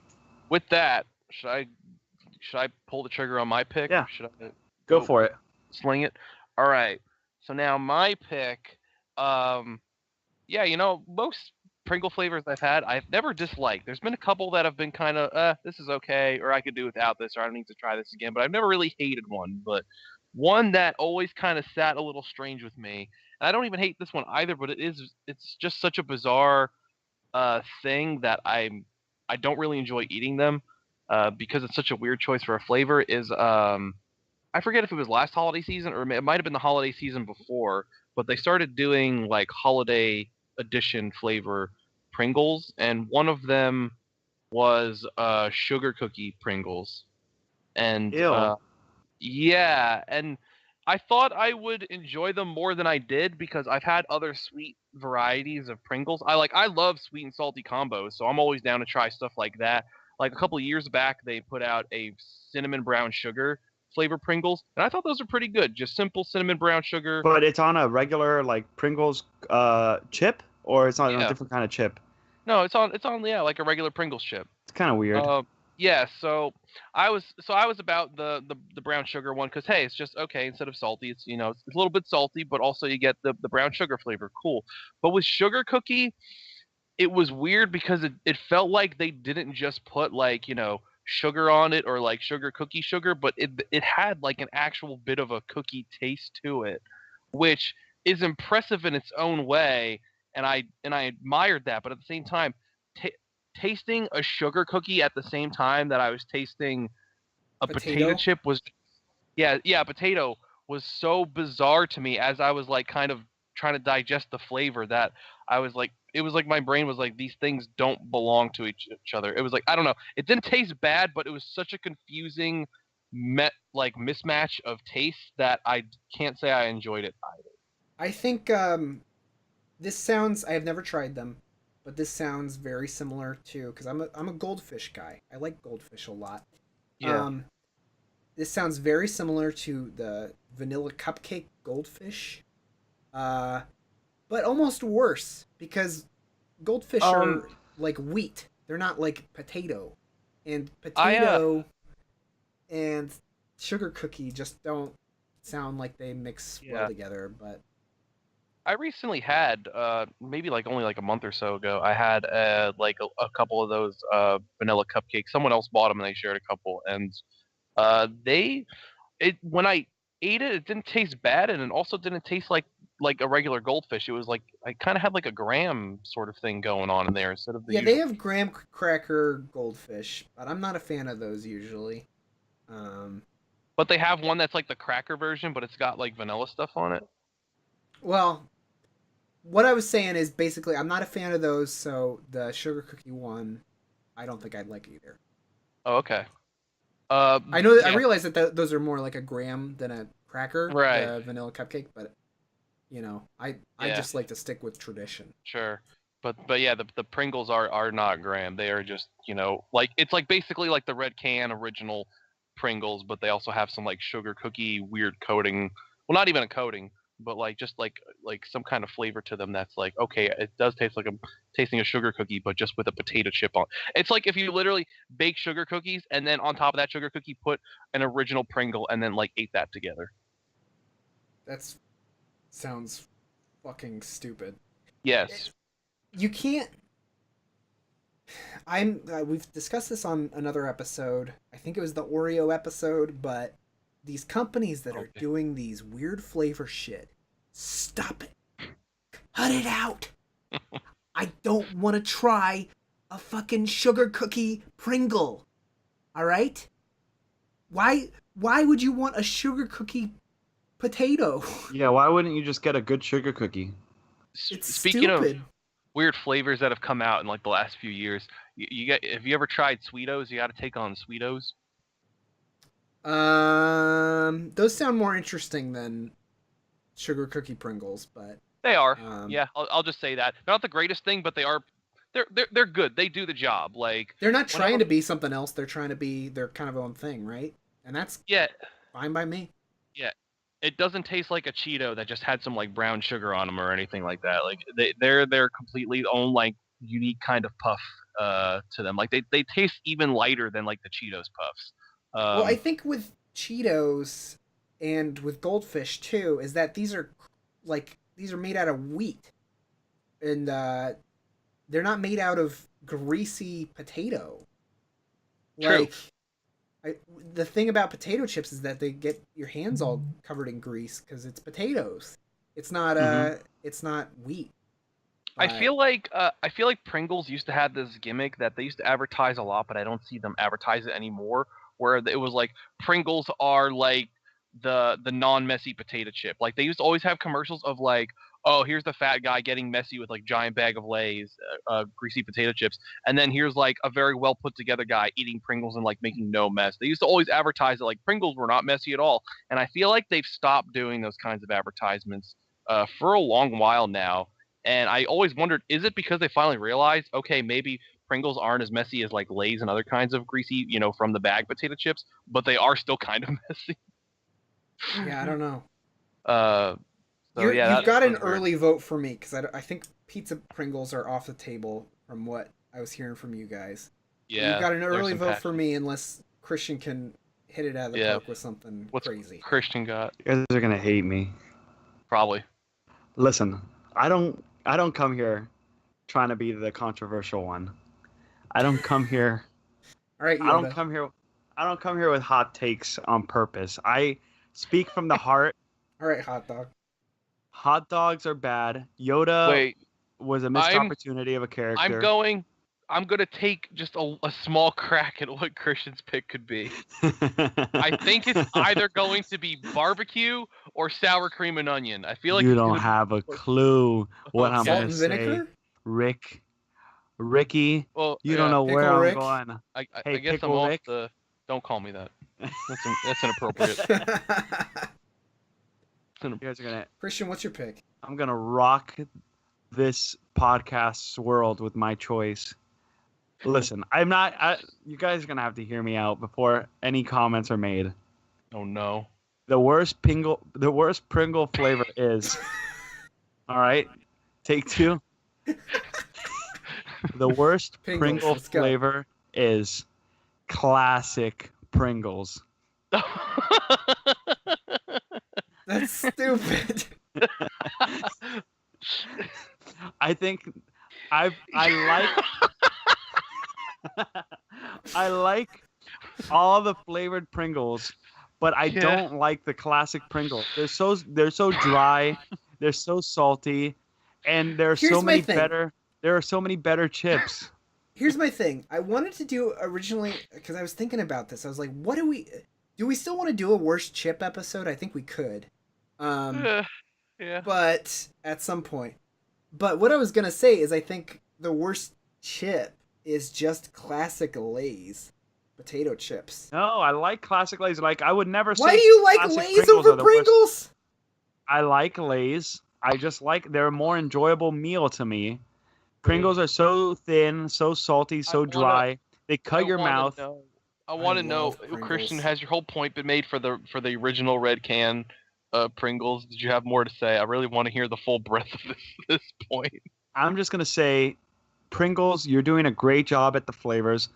With that, should I pull the trigger on my pick? Yeah. Should I Go for it. sling it? All right. So now my pick. Yeah, most Pringle flavors I've never disliked. There's been a couple that have been kind of, this is okay, or I could do without this, or I don't need to try this again. But I've never really hated one. But one that always kind of sat a little strange with me, and I don't even hate this one either. But it's just such a bizarre thing that I don't really enjoy eating them because it's such a weird choice for a flavor. Is I forget if it was last holiday season or it might have been the holiday season before, but they started doing like holiday edition flavor Pringles, and one of them was sugar cookie Pringles, and Ew. yeah, and I thought I would enjoy them more than I did because I've had other sweet varieties of Pringles. I love sweet and salty combos, so I'm always down to try stuff like that. Like a couple of years back, they put out a cinnamon brown sugar flavor Pringles, and I thought those were pretty good. Just simple cinnamon brown sugar. But it's on a regular like Pringles chip, or it's on a Yeah. different kind of chip. No, it's on yeah, like a regular Pringles chip. It's kind of weird. Yeah, so I was about the brown sugar one because hey, it's just okay. Instead of salty, it's it's a little bit salty, but also you get the brown sugar flavor. Cool. But with sugar cookie, it was weird because it felt like they didn't just put like sugar on it or like sugar cookie sugar, but it had like an actual bit of a cookie taste to it, which is impressive in its own way, and I admired that. But at the same time, tasting a sugar cookie at the same time that I was tasting a potato chip was potato was so bizarre to me as I was like kind of trying to digest the flavor that I was like it was like my brain was like these things don't belong to each other. It was like I don't know. It didn't taste bad, but it was such a confusing mismatch of tastes that I can't say I enjoyed it either. I think this sounds. I have never tried them, but this sounds very similar to because I'm a goldfish guy. I like goldfish a lot. Yeah. This sounds very similar to the vanilla cupcake goldfish, but almost worse because goldfish are like wheat. They're not like potato, and potato and sugar cookie just don't sound like they mix well together. But I recently had maybe like only like a month or so ago. I had like a couple of those vanilla cupcakes. Someone else bought them and they shared a couple, and when I ate it, it didn't taste bad, and it also didn't taste like a regular goldfish. It was like I kind of had like a graham sort of thing going on in there instead of the yeah, they have graham cracker goldfish, but I'm not a fan of those usually. But they have one that's like the cracker version, but it's got like vanilla stuff on it. Well, what I was saying is basically I'm not a fan of those, so the sugar cookie one, I don't think I'd like either. Oh, okay. I know. Yeah. I realize that those are more like a graham than a cracker, right? The vanilla cupcake, but I just like to stick with tradition. Sure, but yeah, the Pringles are not graham. They are just like it's like basically like the red can original Pringles, but they also have some like sugar cookie weird coating. Well, not even a coating, but like just like some kind of flavor to them that's like okay, it does taste like I'm tasting a sugar cookie, but just with a potato chip on. It's like if you literally bake sugar cookies and then on top of that sugar cookie put an original Pringle and then like ate that together. That's sounds fucking stupid. Yes. You can't. We've discussed this on another episode. I think it was the Oreo episode, but these companies that are doing these weird flavor shit, stop it. Cut it out. I don't want to try a fucking sugar cookie Pringle. All right? Why would you want a sugar cookie potato? Yeah, why wouldn't you just get a good sugar cookie? It's Speaking stupid. Of weird flavors that have come out in like the last few years, have you ever tried Sweetos? You got to take on Sweetos. Those sound more interesting than sugar cookie Pringles, but They are. Um, Yeah, I'll just say that. They're not the greatest thing, but they are. They're good. They do the job. Like they're not trying whenever. to be something else. They're trying to be their kind of own thing, right? And that's Yeah, fine by me. yeah. It doesn't taste like a Cheeto that just had some like brown sugar on them or anything like that. Like they're completely own like unique kind of puff to them. Like they taste even lighter than like the Cheetos puffs. Well, I Um, think with Cheetos and with Goldfish too, is that these are made out of wheat, and they're not made out of greasy potato. True. Like, I, the thing about potato chips is that they get your hands all covered in grease because it's potatoes. It's not wheat. I But feel like Pringles used to have this gimmick that they used to advertise a lot, but I don't see them advertise it anymore. Where it was like Pringles are like the non-messy potato chip. Like they used to always have commercials of like, oh, here's the fat guy getting messy with like giant bag of Lay's, greasy potato chips, and then here's like a very well put together guy eating Pringles and like making no mess. They used to always advertise it like Pringles were not messy at all, and I feel like they've stopped doing those kinds of advertisements for a long while now. And I always wondered, is it because they finally realized, okay, maybe Pringles aren't as messy as like Lay's and other kinds of greasy, from the bag potato chips, but they are still kind of messy. yeah, I don't know. Uh, so yeah, You've that got an was weird. early vote for me because I think pizza Pringles are off the table from what I was hearing from you guys. Yeah, You've got an there's early some vote passion. for me unless Christian can hit it out of the Yeah. park with something What's crazy. Christian got? You guys are gonna hate me. Probably. Listen, I don't come here trying to be the controversial one. I don't come here All right, I don't Yoda. come here I don't come here with hot takes on purpose. I speak from the heart. All right, hot dog. Hot dogs are bad. Yoda Wait, was a missed opportunity of a character. I'm gonna take just a small crack at what Christian's pick could be. I think it's either going to be barbecue or sour cream and onion. I feel like You it's don't gonna have a clue what I'm Salt gonna and say. vinegar? Ricky, Well, you yeah, don't know where Pickle I'm Rick? going. I Hey, guess I'm Pickle off Rick. the. Don't call me that. That's inappropriate. You guys are gonna. Christian, what's your pick? I'm gonna rock this podcast's world with my choice. Listen, I'm not. You guys are gonna have to hear me out before any comments are made. Oh no. The worst Pringle flavor is. All right, take two. The worst Pringles, Pringle let's go. flavor is classic Pringles. That's stupid. I think I like all the flavored Pringles, but I Yeah. don't like the classic Pringles. They're so dry, they're so salty, and there are Here's so my many thing. better chips. Here's my thing. I wanted to do originally because I was thinking about this. I was like, what do we still want to do a worst chip episode? I think we could. Yeah. But at some point. But what I was gonna say is I think the worst chip is just classic Lay's potato chips. No, I like classic Lay's. Like I would never say. Why do you like classic Lay's Pringles over are the worst. Pringles? I like Lay's. I just like they're a more enjoyable meal to me. Pringles are so thin, so salty, so dry. They cut your mouth. I want to know, love Pringles. Christian, has your whole point been made for the original red can Pringles? Did you have more to say? I really want to hear the full breadth of this point. I'm just gonna say, Pringles, you're doing a great job at the flavors.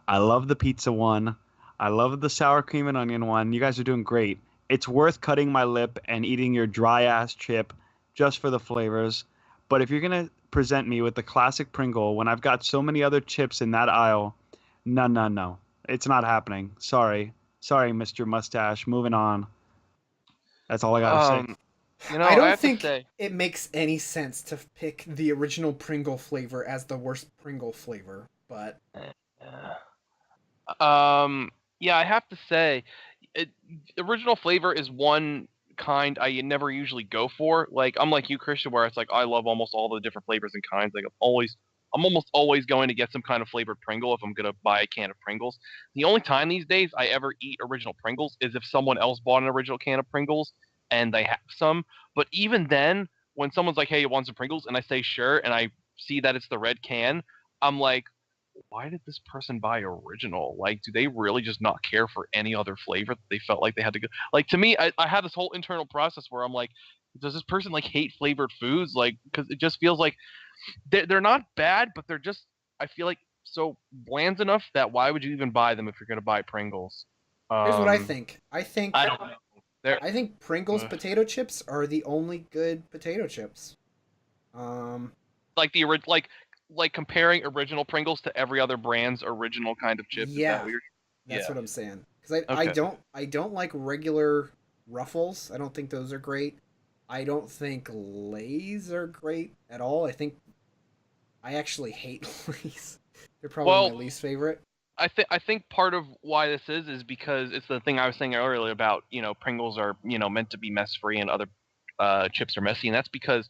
I love the pizza one. I love the sour cream and onion one. You guys are doing great. It's worth cutting my lip and eating your dry ass chip just for the flavors. But if you're gonna present me with the classic Pringle when I've got so many other chips in that aisle, no. It's not happening. Sorry, Mr. Mustache. Moving on. That's all I gotta say. I don't have think to say, it makes any sense to pick the original Pringle flavor as the worst Pringle flavor, but yeah, I have to say, original flavor is one kind I never usually go for. Like I'm like you, Christian, where it's like I love almost all the different flavors and kinds. Like I'm almost always going to get some kind of flavored Pringle if I'm gonna buy a can of Pringles. The only time these days I ever eat original Pringles is if someone else bought an original can of Pringles and they have some. But even then, when someone's like, "Hey, you want some Pringles?" and I say sure, and I see that it's the red can, I'm like, why did this person buy original? Like, do they really just not care for any other flavor that they felt like they had to go? Like, to me, I have this whole internal process where I'm like, does this person like hate flavored foods? Like, because it just feels like they're not bad, but they're just, I feel like, so bland enough that why would you even buy them if you're gonna buy Pringles? Here's what I Um, think. I think I don't know. They're, I think Pringles Ugh. potato chips are the only good potato chips. Like like comparing original Pringles to every other brand's original kind of chip. Is Yeah, that weird? that's Yeah. what I'm saying. Because Okay. I don't like regular Ruffles. I don't think those are great. I don't think Lay's are great at all. I actually hate Lay's. They're probably Well, my least favorite. I think part of why this is because it's the thing I was saying earlier about Pringles are meant to be mess free and other chips are messy, and that's because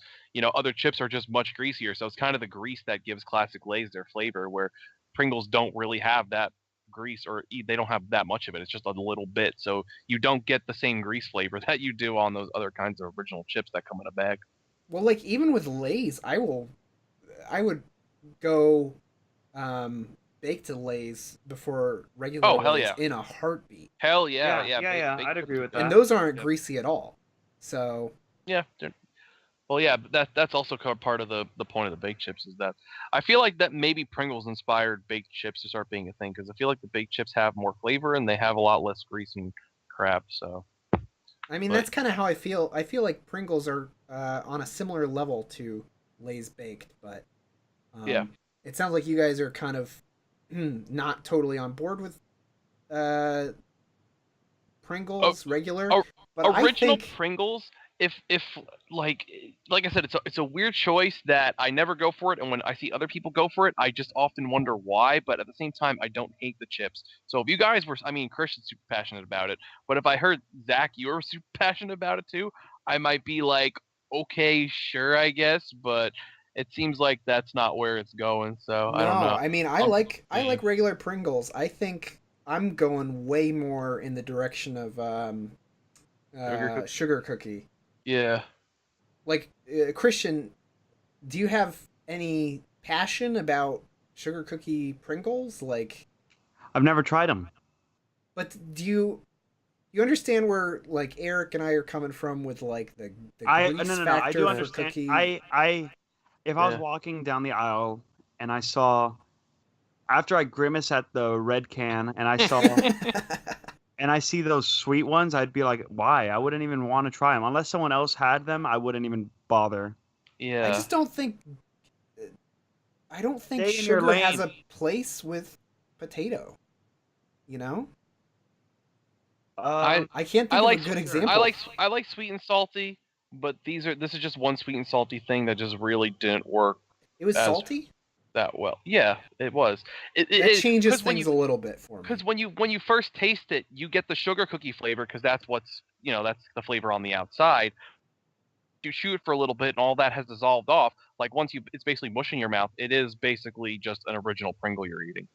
other chips are just much greasier. So it's kind of the grease that gives classic Lay's their flavor, where Pringles don't really have that grease, or they don't have that much of it. It's just a little bit, so you don't get the same grease flavor that you do on those other kinds of original chips that come in a bag. Well, like even with Lay's, I would go baked Lay's before regular Oh hell Lay's yeah, in a heartbeat. hell yeah, Yeah, yeah. yeah, yeah. Baked I'd chips agree are with good. And that. those aren't Yeah. greasy at all. So, Yeah, well, yeah, but that's also part of the point of the baked chips is that I feel like that maybe Pringles inspired baked chips to start being a thing because I feel like the baked chips have more flavor and they have a lot less grease and crap. So, I mean, but that's kind of how I feel. I feel like Pringles are on a similar level to Lay's baked, but yeah, it sounds like you guys are kind of not totally on board with uh, o- Pringles regular. o- But I original think Pringles. If like I said, it's a weird choice that I never go for it, and when I see other people go for it, I just often wonder why. But at the same time, I don't hate the chips. So if you guys were, I mean, Christian's super passionate about it, but if I heard Zach, you were super passionate about it too, I might be like, okay, sure, I guess, but it seems like that's not where it's going. So I don't no, know. I mean, Um, I like regular Pringles. I think I'm going way more in the direction of Sugar cookie. sugar cookie. Yeah. Like Christian, do you have any passion about sugar cookie Pringles? Like, I've never tried them. but you understand where like Eric and I are coming from with like the I grease no no no. I factor do for understand. cookie? If I was Yeah. walking down the aisle and I saw after I grimace at the red can and I saw and I see those sweet ones, I'd be like, why? I wouldn't even want to try them unless someone else had them. I wouldn't even bother. I Yeah. just don't think I don't think Stay in your sugar has lane. a place with potato. You know, I I can't I think of a like good I example. like sweet and salty, but this is just one sweet and salty thing that just really didn't work It was as salty. that well. Yeah, it was. That changes Because when things you a little bit for me. when you first taste it, you get the sugar cookie flavor because that's what's that's the flavor on the outside. You chew it for a little bit and all that has dissolved off. Like once it's basically mush in your mouth. It is basically just an original Pringle you're eating.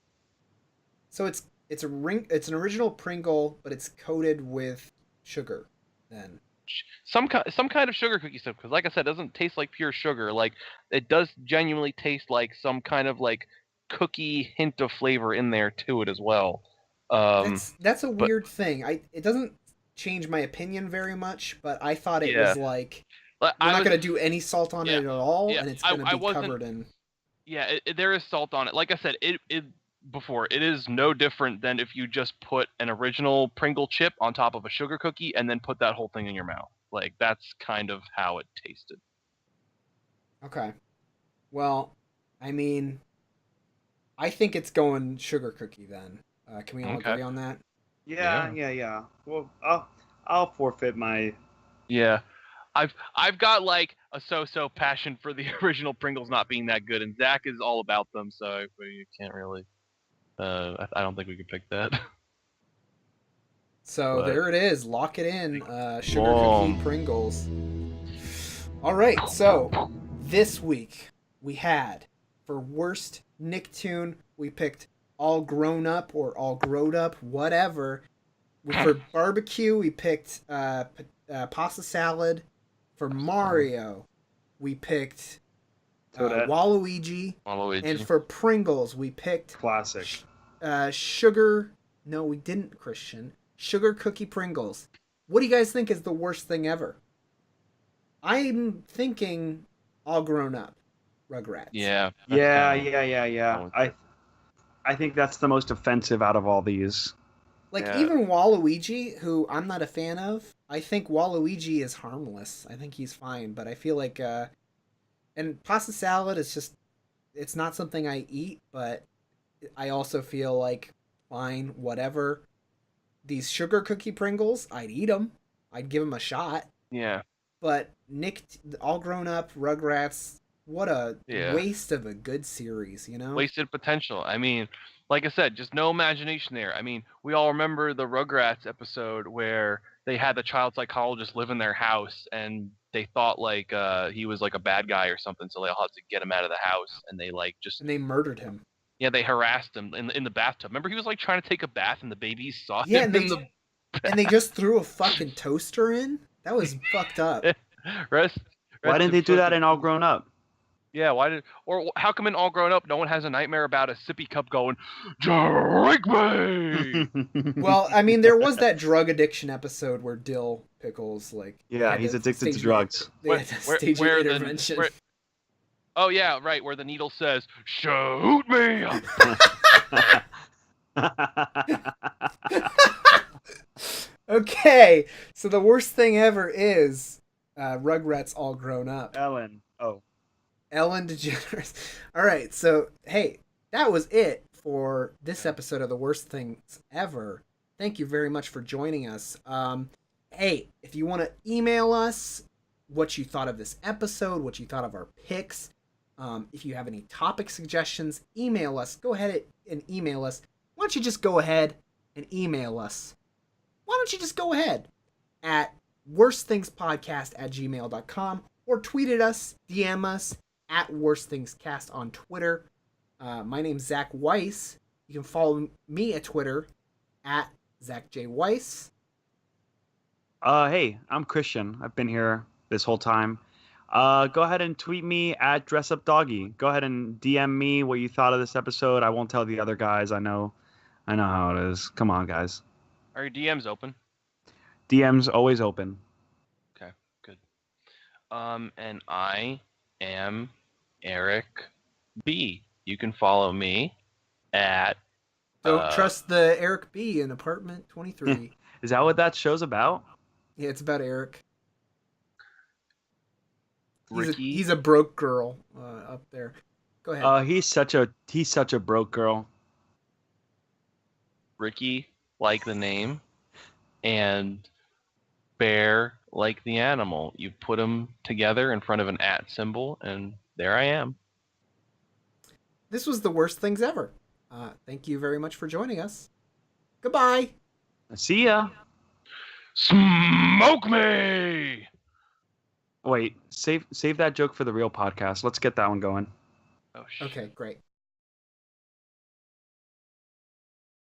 So it's an original Pringle, but it's coated with sugar. Then Some kind of sugar cookie stuff because like I said, it doesn't taste like pure sugar. Like it does genuinely taste like some kind of like cookie hint of flavor in there to it as well. that's a But weird thing. It doesn't change my opinion very much, but I thought it yeah, was like like, we're I not was gonna do any salt on yeah it at all, yeah and it's I gonna I be wasn't covered in. yeah there is salt on it. Like I said, it before it is no different than if you just put an original Pringle chip on top of a sugar cookie and then put that whole thing in your mouth. Like that's kind of how it tasted. Okay. Well, I mean, I think it's going sugar cookie then. Can we all Okay. agree on that? Yeah, Yeah. yeah, yeah. Well, I'll forfeit my. Yeah. I've got like a so passion for the original Pringles not being that good, and Zach is all about them, so you can't really. I don't think we could pick that. So But there it is. Lock it in. Sugar cookie Boom. Pringles. All right. So this week we had for worst Nicktoon we picked all grown up or all growed up, whatever. For barbecue we picked pasta salad. For Mario we picked Toadette. Waluigi. Waluigi. And for Pringles, we picked Classic. sugar. No, we didn't, Christian. Sugar cookie Pringles. What do you guys think is the worst thing ever? I'm thinking All Grown Up, Rugrats. Yeah. Yeah. I think that's the most offensive out of all these. Like, Yeah. even Waluigi, who I'm not a fan of, I think Waluigi is harmless. I think he's fine, but I feel like, and pasta salad is just, it's not something I eat, but I also feel like, fine, whatever. These sugar cookie Pringles, I'd eat them. I'd give them a shot. Yeah. But All Grown Up, Rugrats, what a Yeah. waste of a good series, you know? Wasted potential. I mean, like I said, just no imagination there. I mean, we all remember the Rugrats episode where they had the child psychologist live in their house, and they thought like he was like a bad guy or something, so they all had to get him out of the house, and they like just And they murdered him. yeah, they harassed him in the bathtub. Remember, he was like trying to take a bath, and the babies saw Yeah, him in the and they just threw a fucking toaster in? That was fucked up. Why didn't they do that in All Grown Up? Yeah, or how come in All Grown Up no one has a nightmare about a sippy cup going, drink me? Well, I mean, there was that drug addiction episode where Dill Pickles, like... they Yeah, had he's to addicted to stage drugs. They had to stage an intervention. Oh yeah, right, where the needle says, shoot me! Okay, so the worst thing ever is Rugrats All Grown Up. Ellen. Oh. Ellen DeGeneres. All right, so hey, that was it for this episode of the Worst Things Ever. Thank you very much for joining us. Hey, if you want to email us what you thought of this episode, what you thought of our picks, if you have any topic suggestions, email us. Go ahead and email us. Why don't you just go ahead and email us? Why don't you just go ahead at worstthingspodcast@gmail.com or tweet at us, DM us at worstThingsCast on Twitter. My name's Zack Weiss. You can follow me at Twitter at Zack J. Weiss. Hey, I'm Christian. I've been here this whole time. Go ahead and tweet me at DressUpDoggy. Go ahead and DM me what you thought of this episode. I won't tell the other guys. I know how it is. Come on, guys. Are your DMs open? DM's always open. Okay, good. And I am Eric B. You can follow me at... Don't trust the Eric B in apartment 23. Is that what that show's about? Yeah, it's about Eric. Ricky. He's a broke girl up there. Go ahead. He's such a broke girl. Ricky, like the name, and bear, like the animal. You put them together in front of an @ symbol, and there I am. This was the Worst Things Ever. Thank you very much for joining us. Goodbye. See ya. Smoke me! Wait, save that joke for the real podcast. Let's get that one going. Oh, shit. Okay, great.